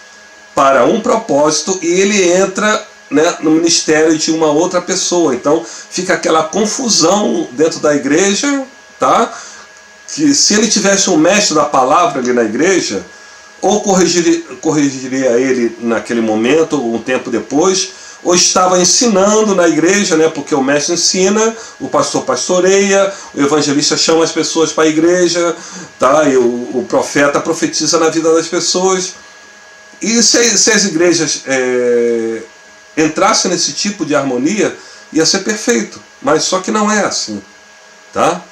para um propósito e ele entra, né, no ministério de uma outra pessoa. Então fica aquela confusão dentro da igreja, tá? Que se ele tivesse um mestre da palavra ali na igreja, ou corrigiria ele naquele momento, ou um tempo depois, ou estava ensinando na igreja, né, porque o mestre ensina, o pastor pastoreia, o evangelista chama as pessoas para a igreja, tá? E o profeta profetiza na vida das pessoas. E se as igrejas entrassem nesse tipo de harmonia, ia ser perfeito, mas só que não é assim, tá?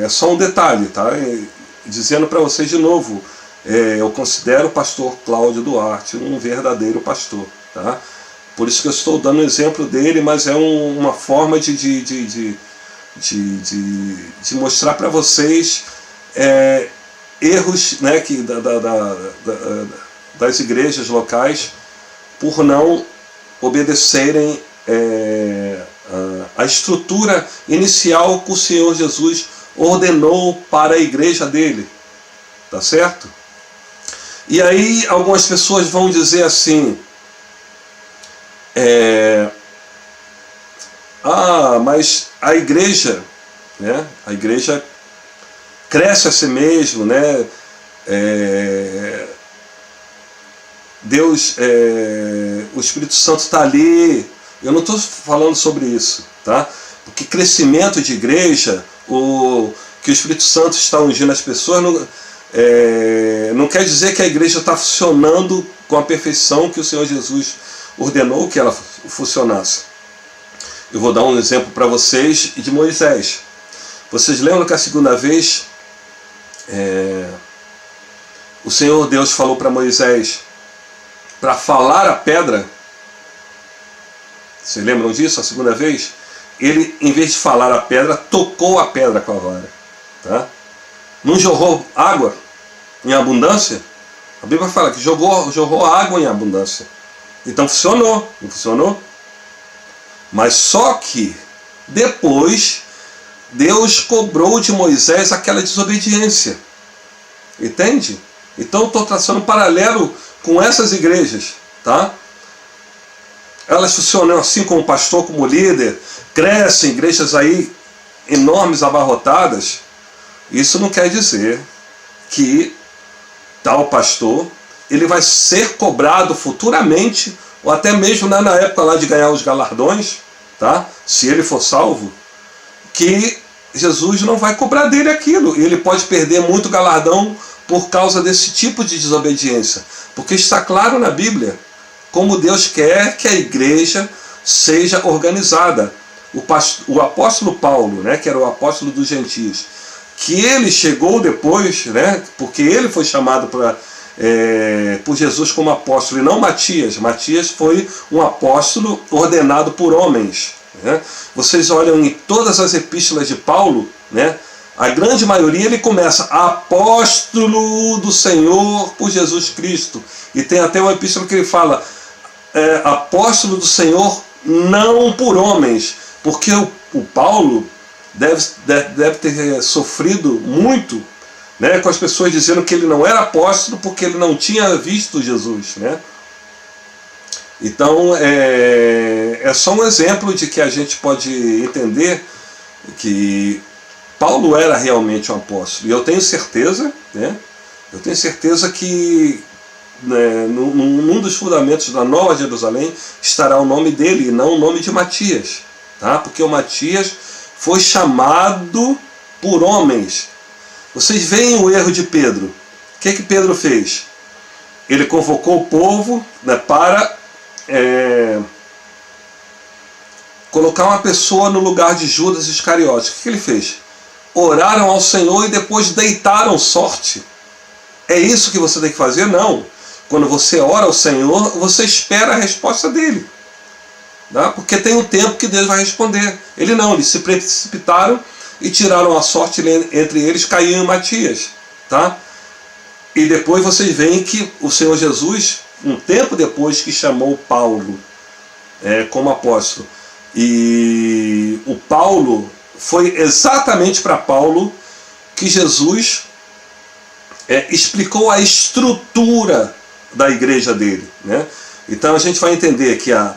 É só um detalhe, tá? Dizendo para vocês de novo, eu considero o pastor Cláudio Duarte um verdadeiro pastor, tá? Por isso que eu estou dando o exemplo dele, mas é uma forma de mostrar para vocês erros, né, das igrejas locais por não obedecerem a estrutura inicial que o Senhor Jesus ordenou para a igreja dele, tá certo? E aí algumas pessoas vão dizer assim, mas a igreja, né, a igreja cresce a si mesmo, né? Deus, o Espírito Santo está ali. Eu não estou falando sobre isso, tá? Porque crescimento de igreja, que o Espírito Santo está ungindo as pessoas, não quer dizer que a igreja está funcionando com a perfeição que o Senhor Jesus ordenou que ela funcionasse. Eu vou dar um exemplo para vocês de Moisés. Vocês lembram que a segunda vez o Senhor Deus falou para Moisés para falar a pedra? Vocês lembram disso? A segunda vez? Ele, em vez de falar a pedra, tocou a pedra com a vara. tá? Não jorrou água em abundância? A Bíblia fala que jorrou água em abundância. Então funcionou, não funcionou? Mas só que depois Deus cobrou de Moisés aquela desobediência. Entende? Então estou traçando um paralelo com essas igrejas, tá? Elas funcionam assim como pastor, como líder, crescem, igrejas aí enormes, abarrotadas. Isso não quer dizer que tal pastor ele vai ser cobrado futuramente, ou até mesmo na época lá de ganhar os galardões, tá? Se ele for salvo, que Jesus não vai cobrar dele aquilo. E ele pode perder muito galardão por causa desse tipo de desobediência. Porque está claro na Bíblia como Deus quer que a igreja seja organizada. O apóstolo Paulo, né, que era o apóstolo dos gentios, que ele chegou depois, né, porque ele foi chamado por Jesus como apóstolo, e não Matias. Matias foi um apóstolo ordenado por homens, né? Vocês olham em todas as epístolas de Paulo, né, a grande maioria ele começa apóstolo do Senhor por Jesus Cristo. E tem até uma epístola que ele fala apóstolo do Senhor não por homens, porque o Paulo deve ter sofrido muito, né, com as pessoas dizendo que ele não era apóstolo porque ele não tinha visto Jesus, né? Então é só um exemplo de que a gente pode entender que Paulo era realmente um apóstolo. E eu tenho certeza, né? Eu tenho certeza que num dos fundamentos da Nova Jerusalém estará o nome dele e não o nome de Matias, tá? Porque o Matias foi chamado por homens. Vocês veem o erro de Pedro. O que Pedro fez? Ele convocou o povo, né, para colocar uma pessoa no lugar de Judas Iscariotes. O que ele fez? Oraram ao Senhor e depois deitaram sorte. É isso que você tem que fazer? Não. Quando você ora ao Senhor, você espera a resposta dele, tá? Porque tem um tempo que Deus vai responder. Eles se precipitaram e tiraram a sorte entre eles, caiu em Matias, tá? E depois vocês veem que o Senhor Jesus, um tempo depois que chamou Paulo como apóstolo, e o Paulo, foi exatamente para Paulo que Jesus explicou a estrutura da igreja dele, né? Então a gente vai entender que a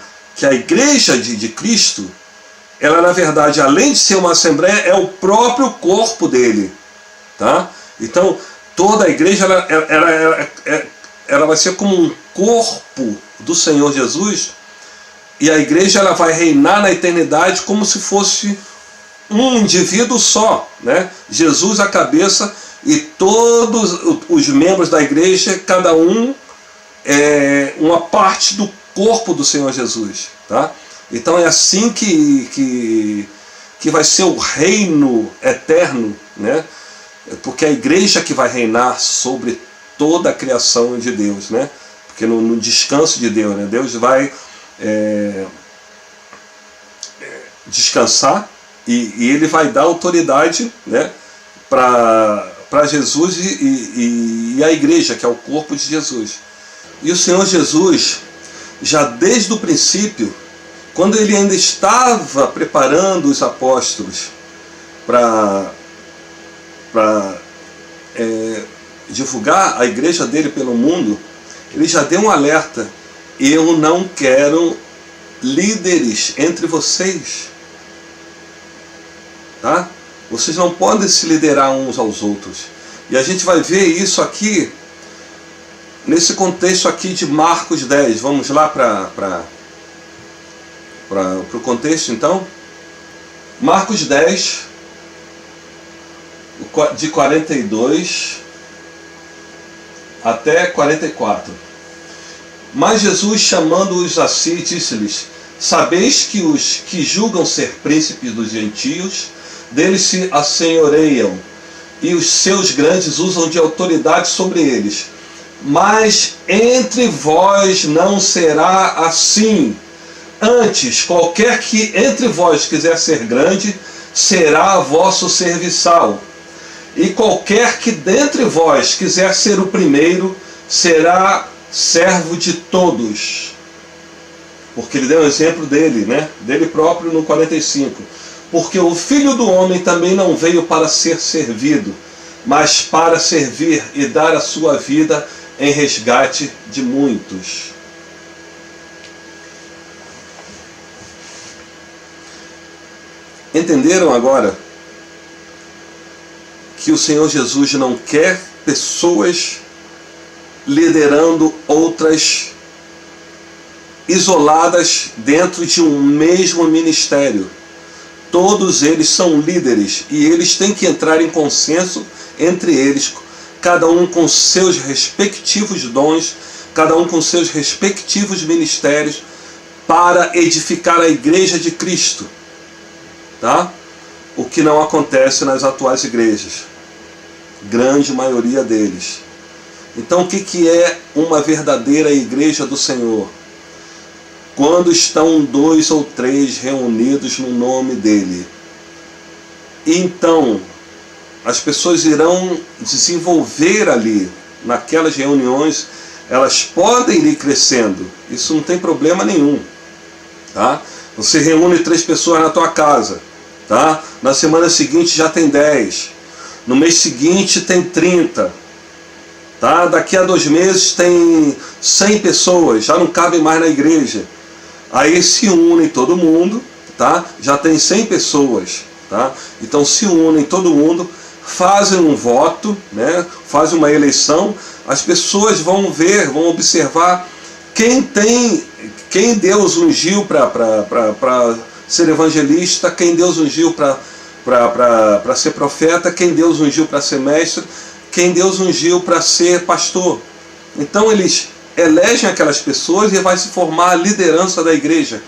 igreja de Cristo, ela na verdade, além de ser uma assembleia, é o próprio corpo dele, tá? Então toda a igreja ela vai ser como um corpo do Senhor Jesus, e a igreja ela vai reinar na eternidade como se fosse um indivíduo só, né? Jesus a cabeça e todos os membros da igreja, cada um é uma parte do corpo do Senhor Jesus, tá? Então é assim que vai ser o reino eterno, né? Porque é a igreja que vai reinar sobre toda a criação de Deus, né? Porque no descanso de Deus, né? Deus vai descansar e ele vai dar autoridade, né, para Jesus e a igreja, que é o corpo de Jesus. E o Senhor Jesus, já desde o princípio, quando ele ainda estava preparando os apóstolos para divulgar a igreja dele pelo mundo, ele já deu um alerta: eu não quero líderes entre vocês, tá? Vocês não podem se liderar uns aos outros. E a gente vai ver isso aqui nesse contexto aqui de Marcos 10. Vamos lá para o contexto então. Marcos 10, de 42 até 44. Mas Jesus, chamando-os a si, disse-lhes: sabeis que os que julgam ser príncipes dos gentios, deles se assenhoreiam, e os seus grandes usam de autoridade sobre eles. Mas entre vós não será assim. Antes, qualquer que entre vós quiser ser grande, será vosso serviçal. E qualquer que dentre vós quiser ser o primeiro, será servo de todos. Porque ele deu um exemplo dele, né? Dele próprio no 45. Porque o Filho do Homem também não veio para ser servido, mas para servir e dar a sua vida em resgate de muitos. Entenderam agora que o Senhor Jesus não quer pessoas liderando outras isoladas dentro de um mesmo ministério? Todos eles são líderes e eles têm que entrar em consenso entre eles, cada um com seus respectivos dons, cada um com seus respectivos ministérios, para edificar a igreja de Cristo. Tá? O que não acontece nas atuais igrejas, grande maioria deles. Então o que é uma verdadeira igreja do Senhor? Quando estão 2 ou 3 reunidos no nome dele. Então as pessoas irão desenvolver ali, naquelas reuniões, elas podem ir crescendo, isso não tem problema nenhum. Tá? Você reúne 3 pessoas na tua casa, tá? Na semana seguinte já tem 10, no mês seguinte tem 30, tá? Daqui a 2 meses tem 100 pessoas, já não cabem mais na igreja. Aí se unem todo mundo, tá? Já tem 100 pessoas, tá? Então se unem todo mundo, fazem um voto, né? Fazem uma eleição, as pessoas vão ver, vão observar quem Deus ungiu para ser evangelista, quem Deus ungiu para ser profeta, quem Deus ungiu para ser mestre, quem Deus ungiu para ser pastor. Então eles elegem aquelas pessoas e vai se formar a liderança da igreja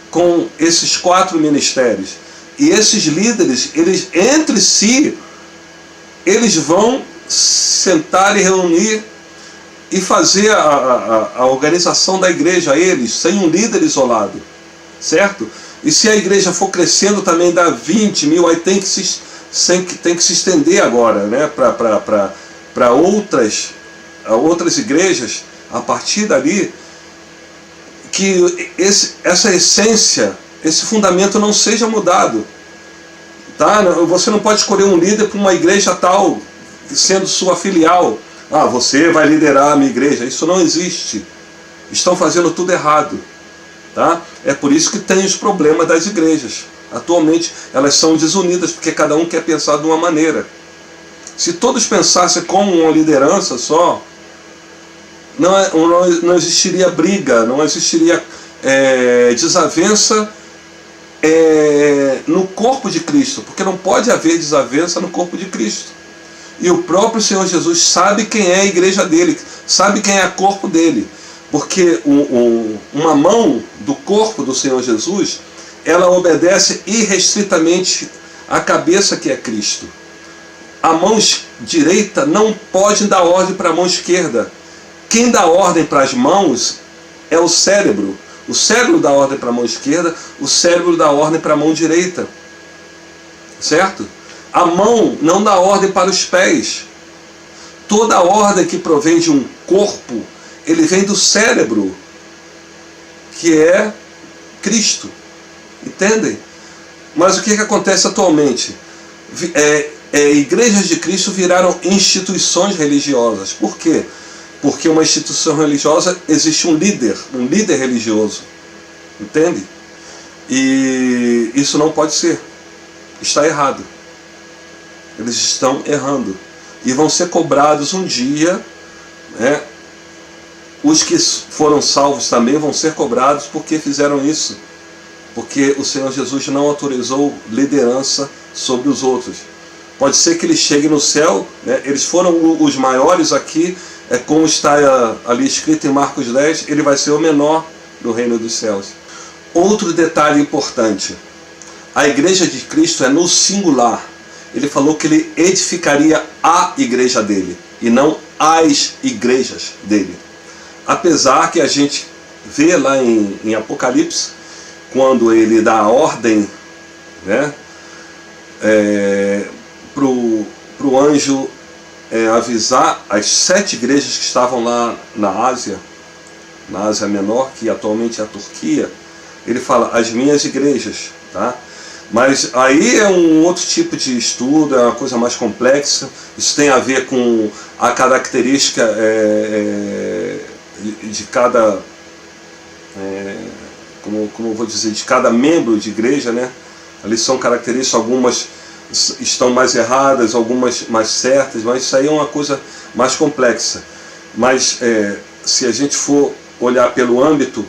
com esses 4 ministérios. E esses líderes, eles entre si, eles vão sentar e reunir e fazer a organização da igreja, eles, sem um líder isolado, certo? E se a igreja for crescendo também dá 20 mil, aí tem que se estender agora, né, para outras igrejas, a partir dali, que essa essência, esse fundamento não seja mudado. Tá? Você não pode escolher um líder para uma igreja tal, sendo sua filial. Ah, você vai liderar a minha igreja. Isso não existe. Estão fazendo tudo errado. Tá? É por isso que tem os problemas das igrejas. Atualmente elas são desunidas, porque cada um quer pensar de uma maneira. Se todos pensassem como uma liderança só, não existiria briga, não existiria desavença no corpo de Cristo, porque não pode haver desavença no corpo de Cristo. E o próprio Senhor Jesus sabe quem é a igreja dele, sabe quem é o corpo dele, porque uma mão do corpo do Senhor Jesus, ela obedece irrestritamente à cabeça que é Cristo. A mão direita não pode dar ordem para a mão esquerda. Quem dá ordem para as mãos é o cérebro. O cérebro dá ordem para a mão esquerda, o cérebro dá ordem para a mão direita. Certo? A mão não dá ordem para os pés. Toda ordem que provém de um corpo, ele vem do cérebro, que é Cristo. Entendem? Mas o que acontece atualmente? Igrejas de Cristo viraram instituições religiosas. Por quê? Porque uma instituição religiosa existe um líder religioso. Entende? E isso não pode ser. Está errado. Eles estão errando. E vão ser cobrados um dia, né? Os que foram salvos também vão ser cobrados porque fizeram isso. Porque o Senhor Jesus não autorizou liderança sobre os outros. Pode ser que eles cheguem no céu, né? Eles foram os maiores aqui, como está ali escrito em Marcos 10, ele vai ser o menor do reino dos céus. Outro detalhe importante, a igreja de Cristo é no singular. Ele falou que ele edificaria a igreja dele, e não as igrejas dele. Apesar que a gente vê lá em Apocalipse, quando ele dá a ordem, né, pro o anjo avisar as 7 igrejas que estavam lá na Ásia Menor, que atualmente é a Turquia, ele fala, as minhas igrejas, tá? Mas aí é um outro tipo de estudo, é uma coisa mais complexa. Isso tem a ver com a característica de cada, como eu vou dizer, de cada membro de igreja, né? Ali são características, algumas estão mais erradas, algumas mais certas, mas isso aí é uma coisa mais complexa. Mas se a gente for olhar pelo âmbito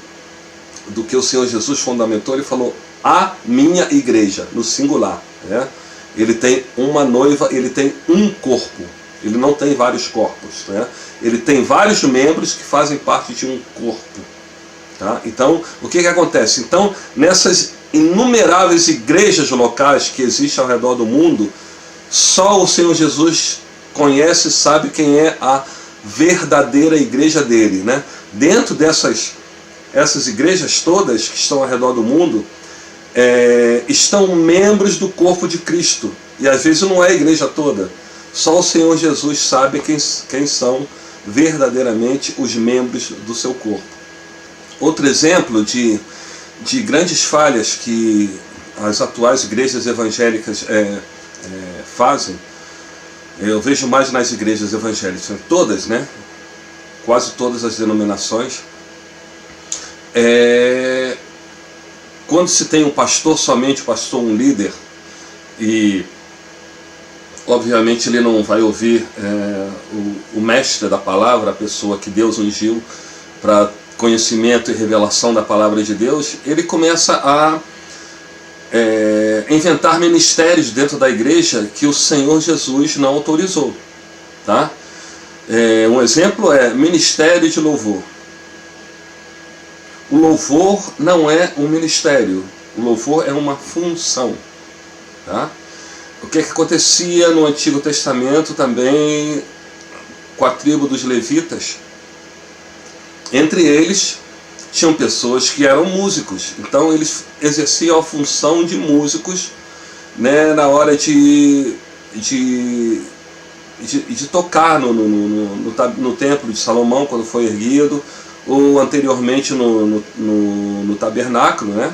do que o Senhor Jesus fundamentou, ele falou, a minha igreja, no singular, né? Ele tem uma noiva, ele tem um corpo, ele não tem vários corpos, né? Ele tem vários membros que fazem parte de um corpo, tá? Então, o que acontece? Então, nessas inumeráveis igrejas locais que existem ao redor do mundo, só o Senhor Jesus conhece e sabe quem é a verdadeira igreja dele, né? Dentro essas igrejas todas que estão ao redor do mundo, estão membros do corpo de Cristo, e às vezes não é a igreja toda, só o Senhor Jesus sabe quem são verdadeiramente os membros do seu corpo. Outro exemplo de grandes falhas que as atuais igrejas evangélicas fazem, eu vejo mais nas igrejas evangélicas, todas, né? Quase todas as denominações, quando se tem um pastor, somente o pastor, um líder, e obviamente ele não vai ouvir o mestre da palavra, a pessoa que Deus ungiu para conhecimento e revelação da palavra de Deus, ele começa a inventar ministérios dentro da igreja que o Senhor Jesus não autorizou, tá? Um exemplo é ministério de louvor. O louvor não é um ministério, o louvor é uma função, tá? O que acontecia no Antigo Testamento também com a tribo dos levitas? Entre eles tinham pessoas que eram músicos, então eles exerciam a função de músicos, né, na hora de tocar no templo de Salomão, quando foi erguido, ou anteriormente no tabernáculo, né?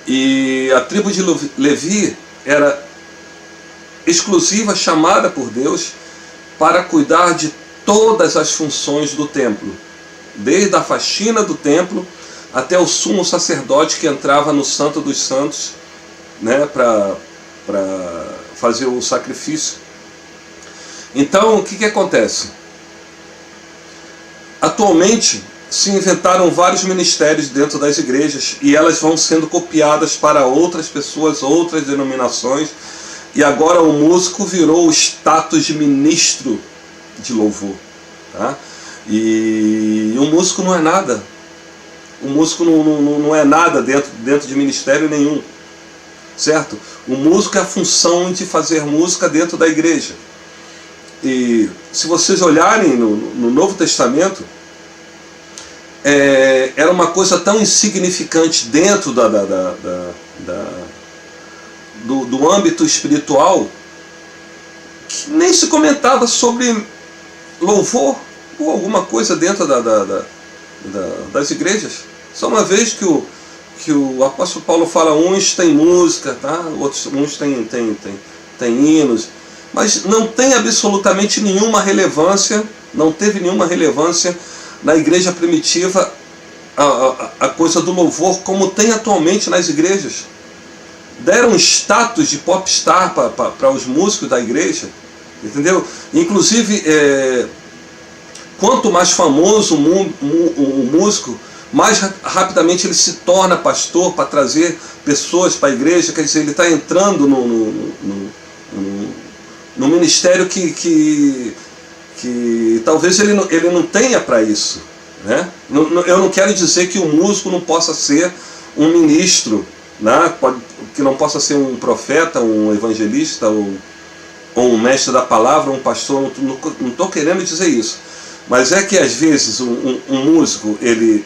E a tribo de Levi era exclusiva, chamada por Deus para cuidar de todas as funções do templo, desde a faxina do templo até o sumo sacerdote que entrava no Santo dos Santos, né, para fazer o sacrifício. Então, o que acontece? Atualmente se inventaram vários ministérios dentro das igrejas e elas vão sendo copiadas para outras pessoas, outras denominações, e agora o músico virou o status de ministro de louvor, tá? E o músico não é nada, o músico não é nada dentro de ministério nenhum, certo? O músico é a função de fazer música dentro da igreja. E se vocês olharem no Novo Testamento, era uma coisa tão insignificante dentro do âmbito espiritual que nem se comentava sobre louvor ou alguma coisa dentro das igrejas. Só uma vez que o apóstolo Paulo fala, uns têm música, tá? Uns têm hinos, mas não tem absolutamente nenhuma relevância, não teve nenhuma relevância na igreja primitiva a coisa do louvor como tem atualmente nas igrejas. Deram status de popstar para os músicos da igreja, entendeu? Inclusive, quanto mais famoso o músico, mais rapidamente ele se torna pastor para trazer pessoas para a igreja. Quer dizer, ele está entrando no ministério que talvez ele não tenha para isso, né? Eu não quero dizer que o músico não possa ser um ministro, né? Que não possa ser um profeta, um evangelista, ou um mestre da palavra, um pastor. Não estou querendo dizer isso, mas é que às vezes um músico, ele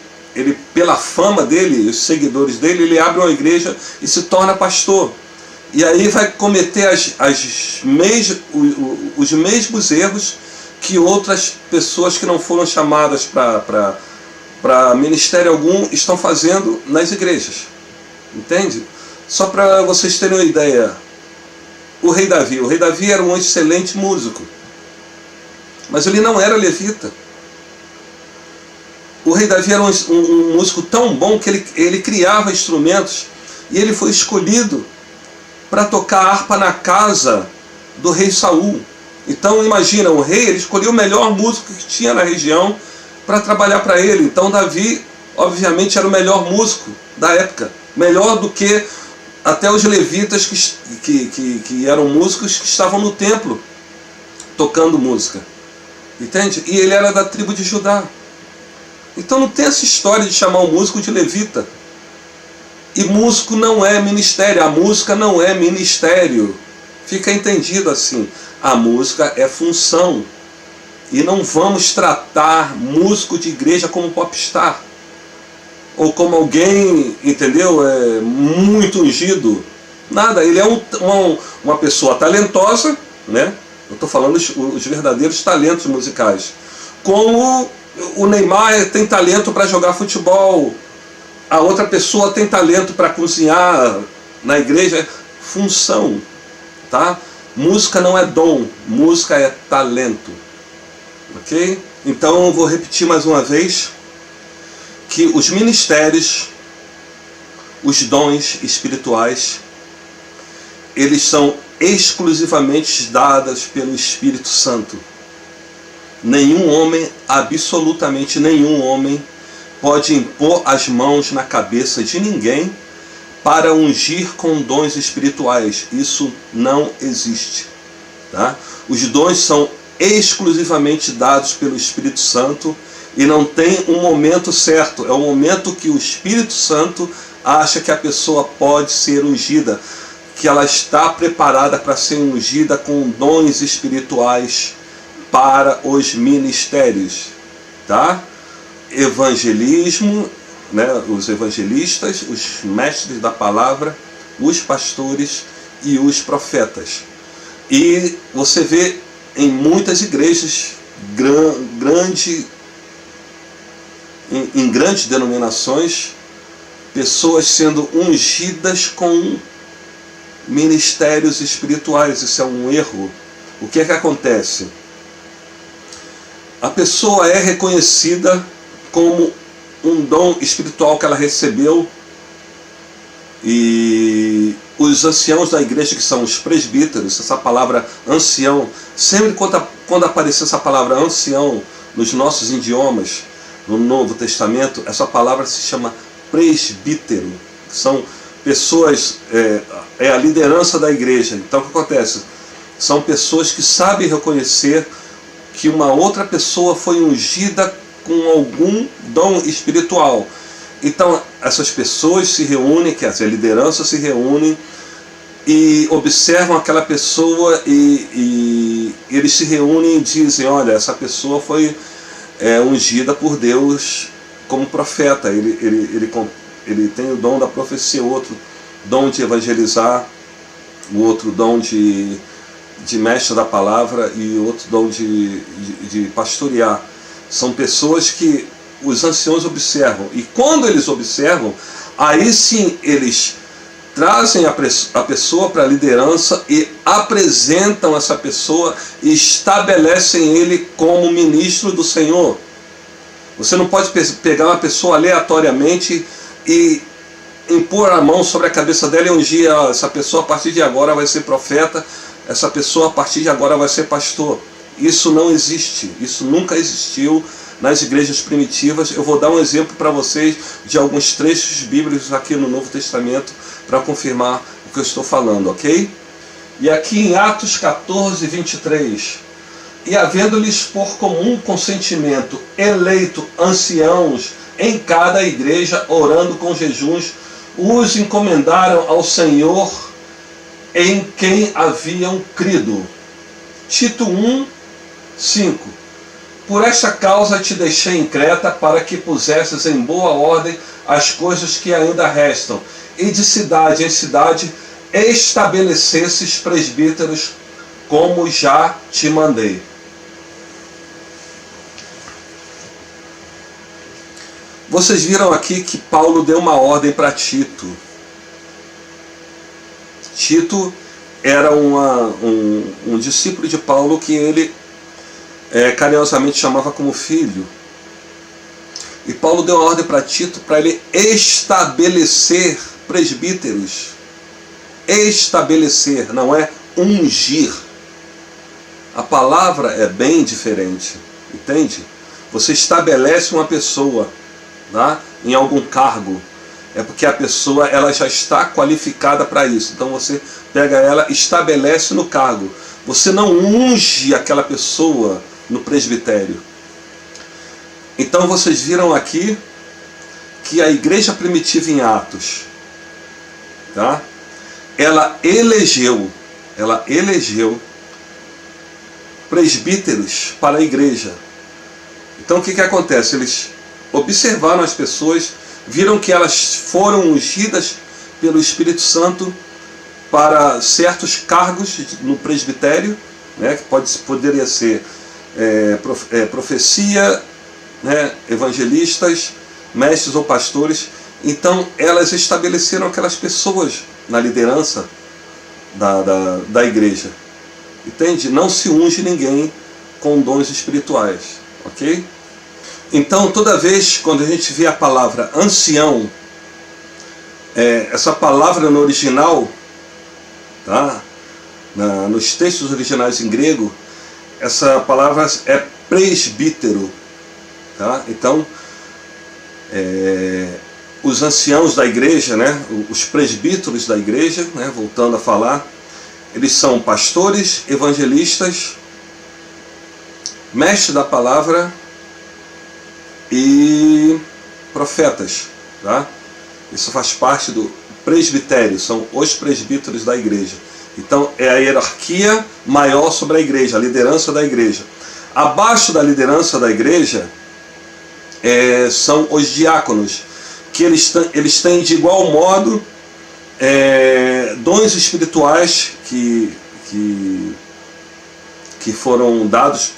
pela fama dele, os seguidores dele, ele abre uma igreja e se torna pastor. E aí vai cometer os mesmos erros que outras pessoas que não foram chamadas para ministério algum estão fazendo nas igrejas. Entende? Só para vocês terem uma ideia, o rei Davi era um excelente músico, mas ele não era levita. O rei Davi era um músico tão bom que ele criava instrumentos, e ele foi escolhido para tocar harpa na casa do rei Saul. Então imagina, o rei ele escolheu o melhor músico que tinha na região para trabalhar para ele. Então Davi, obviamente, era o melhor músico da época, melhor do que até os levitas que eram músicos que estavam no templo tocando música. Entende? E ele era da tribo de Judá. Então não tem essa história de chamar o músico de levita. E músico não é ministério, a música não é ministério. Fica entendido assim. A música é função. E não vamos tratar músico de igreja como popstar. Ou como alguém, entendeu? Muito ungido. Nada, ele é uma pessoa talentosa, né? Eu estou falando os verdadeiros talentos musicais. Como o Neymar tem talento para jogar futebol, a outra pessoa tem talento para cozinhar na igreja. Função, tá? Música não é dom, música é talento. Ok? Então eu vou repetir mais uma vez que os ministérios, os dons espirituais, eles são exclusivamente dados pelo Espírito Santo. Nenhum homem, absolutamente nenhum homem, pode impor as mãos na cabeça de ninguém para ungir com dons espirituais. Isso não existe. Tá? Os dons são exclusivamente dados pelo Espírito Santo e não tem um momento certo. É o momento que o Espírito Santo acha que a pessoa pode ser ungida, que ela está preparada para ser ungida com dons espirituais para os ministérios, tá? Evangelismo, né? Os evangelistas, os mestres da palavra, os pastores e os profetas. E você vê em muitas igrejas em grandes denominações, pessoas sendo ungidas com ministérios espirituais. Isso é um erro. O que é que acontece? A pessoa é reconhecida como um dom espiritual que ela recebeu, e os anciãos da igreja, que são os presbíteros, essa palavra ancião, sempre quando aparecer essa palavra ancião nos nossos idiomas, no Novo Testamento, essa palavra se chama presbítero. São pessoas, é a liderança da igreja. Então o que acontece? São pessoas que sabem reconhecer que uma outra pessoa foi ungida com algum dom espiritual. Então essas pessoas se reúnem, que essa liderança se reúne e observam aquela pessoa e eles se reúnem e dizem: olha, essa pessoa foi ungida por Deus como profeta, ele tem o dom da profecia, outro dom de evangelizar, o outro dom de mestre da palavra e outro dom de pastorear. São pessoas que os anciãos observam, e quando eles observam, aí sim eles trazem a pessoa para a liderança e apresentam essa pessoa e estabelecem ele como ministro do Senhor. Você não pode pegar uma pessoa aleatoriamente e impor a mão sobre a cabeça dela e ungir: essa pessoa a partir de agora vai ser profeta, essa pessoa a partir de agora vai ser pastor. Isso não existe, isso nunca existiu nas igrejas primitivas. Eu vou dar um exemplo para vocês de alguns trechos bíblicos aqui no Novo Testamento para confirmar o que eu estou falando, ok? E aqui em Atos 14, 23, e havendo-lhes por comum consentimento eleito anciãos em cada igreja, orando com jejuns, os encomendaram ao Senhor em quem haviam crido. Tito 1, 5. Por esta causa te deixei em Creta, para que pusesses em boa ordem as coisas que ainda restam, e de cidade em cidade estabelecesses presbíteros, como já te mandei. Vocês viram aqui que Paulo deu uma ordem para Tito. Tito era um discípulo de Paulo que ele carinhosamente chamava como filho. E Paulo deu uma ordem para Tito para ele estabelecer presbíteros. Estabelecer, não é ungir. A palavra é bem diferente, entende? Você estabelece uma pessoa, tá, em algum cargo, é porque a pessoa ela já está qualificada para isso. Então você pega ela, estabelece no cargo. Você não unge aquela pessoa no presbitério. Então vocês viram aqui que a igreja primitiva em Atos, tá, ela elegeu presbíteros para a igreja. Então o que acontece? Eles observaram as pessoas, viram que elas foram ungidas pelo Espírito Santo para certos cargos no presbitério, né, que poderia ser profecia, né, evangelistas, mestres ou pastores. Então elas estabeleceram aquelas pessoas na liderança da igreja. Entende? Não se unge ninguém com dons espirituais, ok? Então toda vez quando a gente vê a palavra ancião, essa palavra no original, tá, nos textos originais em grego, essa palavra é presbítero, tá? Então os anciãos da igreja, né, os presbíteros da igreja, né, voltando a falar, eles são pastores, evangelistas, mestres da palavra e profetas, tá? Isso faz parte do presbitério, são os presbíteros da igreja. Então é a hierarquia maior sobre a igreja, a liderança da igreja. Abaixo da liderança da igreja são os diáconos, que eles têm de igual modo dons espirituais que foram dados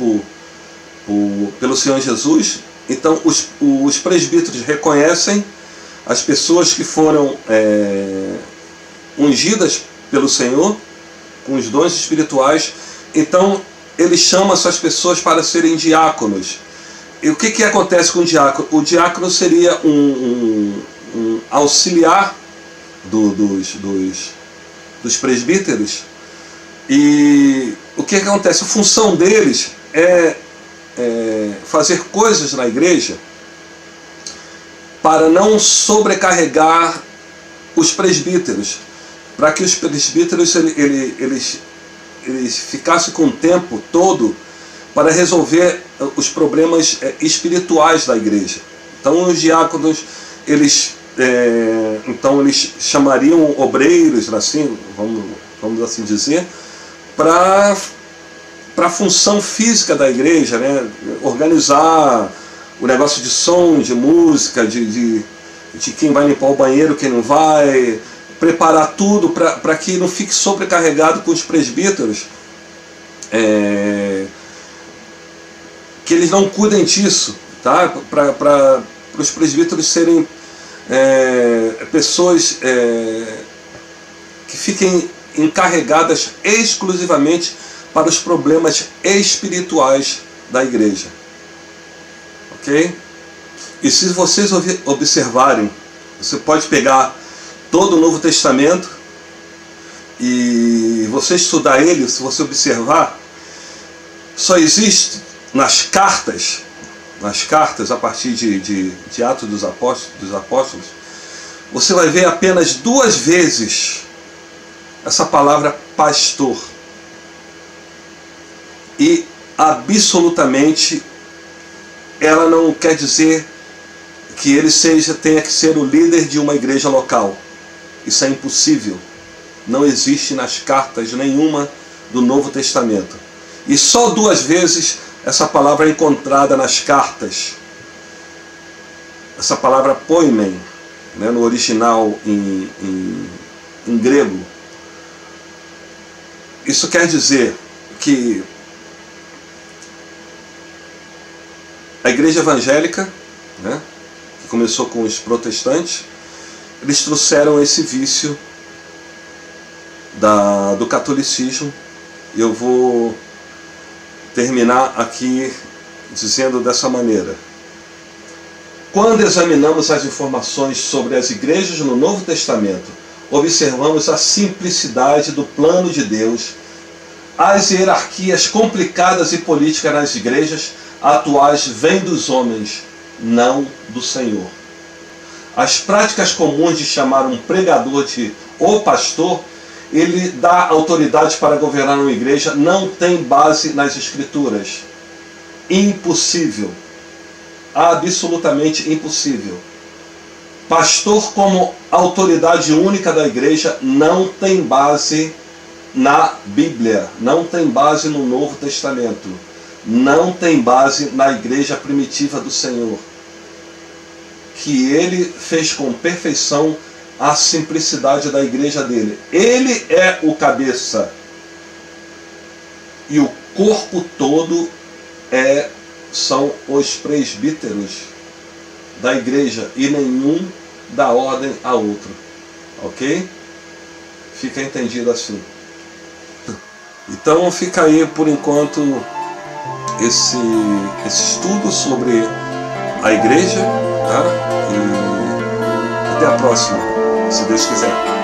pelo Senhor Jesus. Então os presbíteros reconhecem as pessoas que foram ungidas pelo Senhor com os dons espirituais. Então ele chama essas pessoas para serem diáconos. E o que acontece com o diácono? O diácono seria um auxiliar dos presbíteros. E o que acontece? A função deles é fazer coisas na igreja para não sobrecarregar os presbíteros, para que os presbíteros eles ficassem com o tempo todo para resolver os problemas espirituais da igreja. Então os diáconos eles chamariam obreiros, assim, vamos assim dizer, para a função física da igreja, né? Organizar o negócio de som, de música, de quem vai limpar o banheiro, quem não vai, preparar tudo para que não fique sobrecarregado com os presbíteros, que eles não cuidem disso, tá? Para os presbíteros serem pessoas que fiquem encarregadas exclusivamente para os problemas espirituais da igreja, ok? E se vocês observarem, você pode pegar todo o Novo Testamento e você estudar ele, se você observar, só existe nas cartas a partir de Atos dos Apóstolos, você vai ver apenas 2 vezes essa palavra pastor. E absolutamente ela não quer dizer que ele tenha que ser o líder de uma igreja local. Isso é impossível. Não existe nas cartas nenhuma do Novo Testamento. E só 2 vezes essa palavra é encontrada nas cartas. Essa palavra poimen, né, no original em grego, Isso quer dizer que a igreja evangélica, né, que começou com os protestantes, eles trouxeram esse vício do catolicismo. Eu vou terminar aqui dizendo dessa maneira. Quando examinamos as informações sobre as igrejas no Novo Testamento, observamos a simplicidade do plano de Deus, as hierarquias complicadas e políticas nas igrejas atuais vêm dos homens, não do Senhor. As práticas comuns de chamar um pregador de o pastor, ele dá autoridade para governar uma igreja, não tem base nas Escrituras. Impossível. Absolutamente impossível. Pastor como autoridade única da igreja não tem base na Bíblia, não tem base no Novo Testamento, não tem base na igreja primitiva do Senhor, que ele fez com perfeição a simplicidade da igreja dele. Ele é o cabeça e o corpo todo são os presbíteros da igreja e nenhum dá ordem a outro. Ok? Fica entendido assim. Então fica aí por enquanto esse estudo sobre a igreja, tá? E até a próxima, se Deus quiser.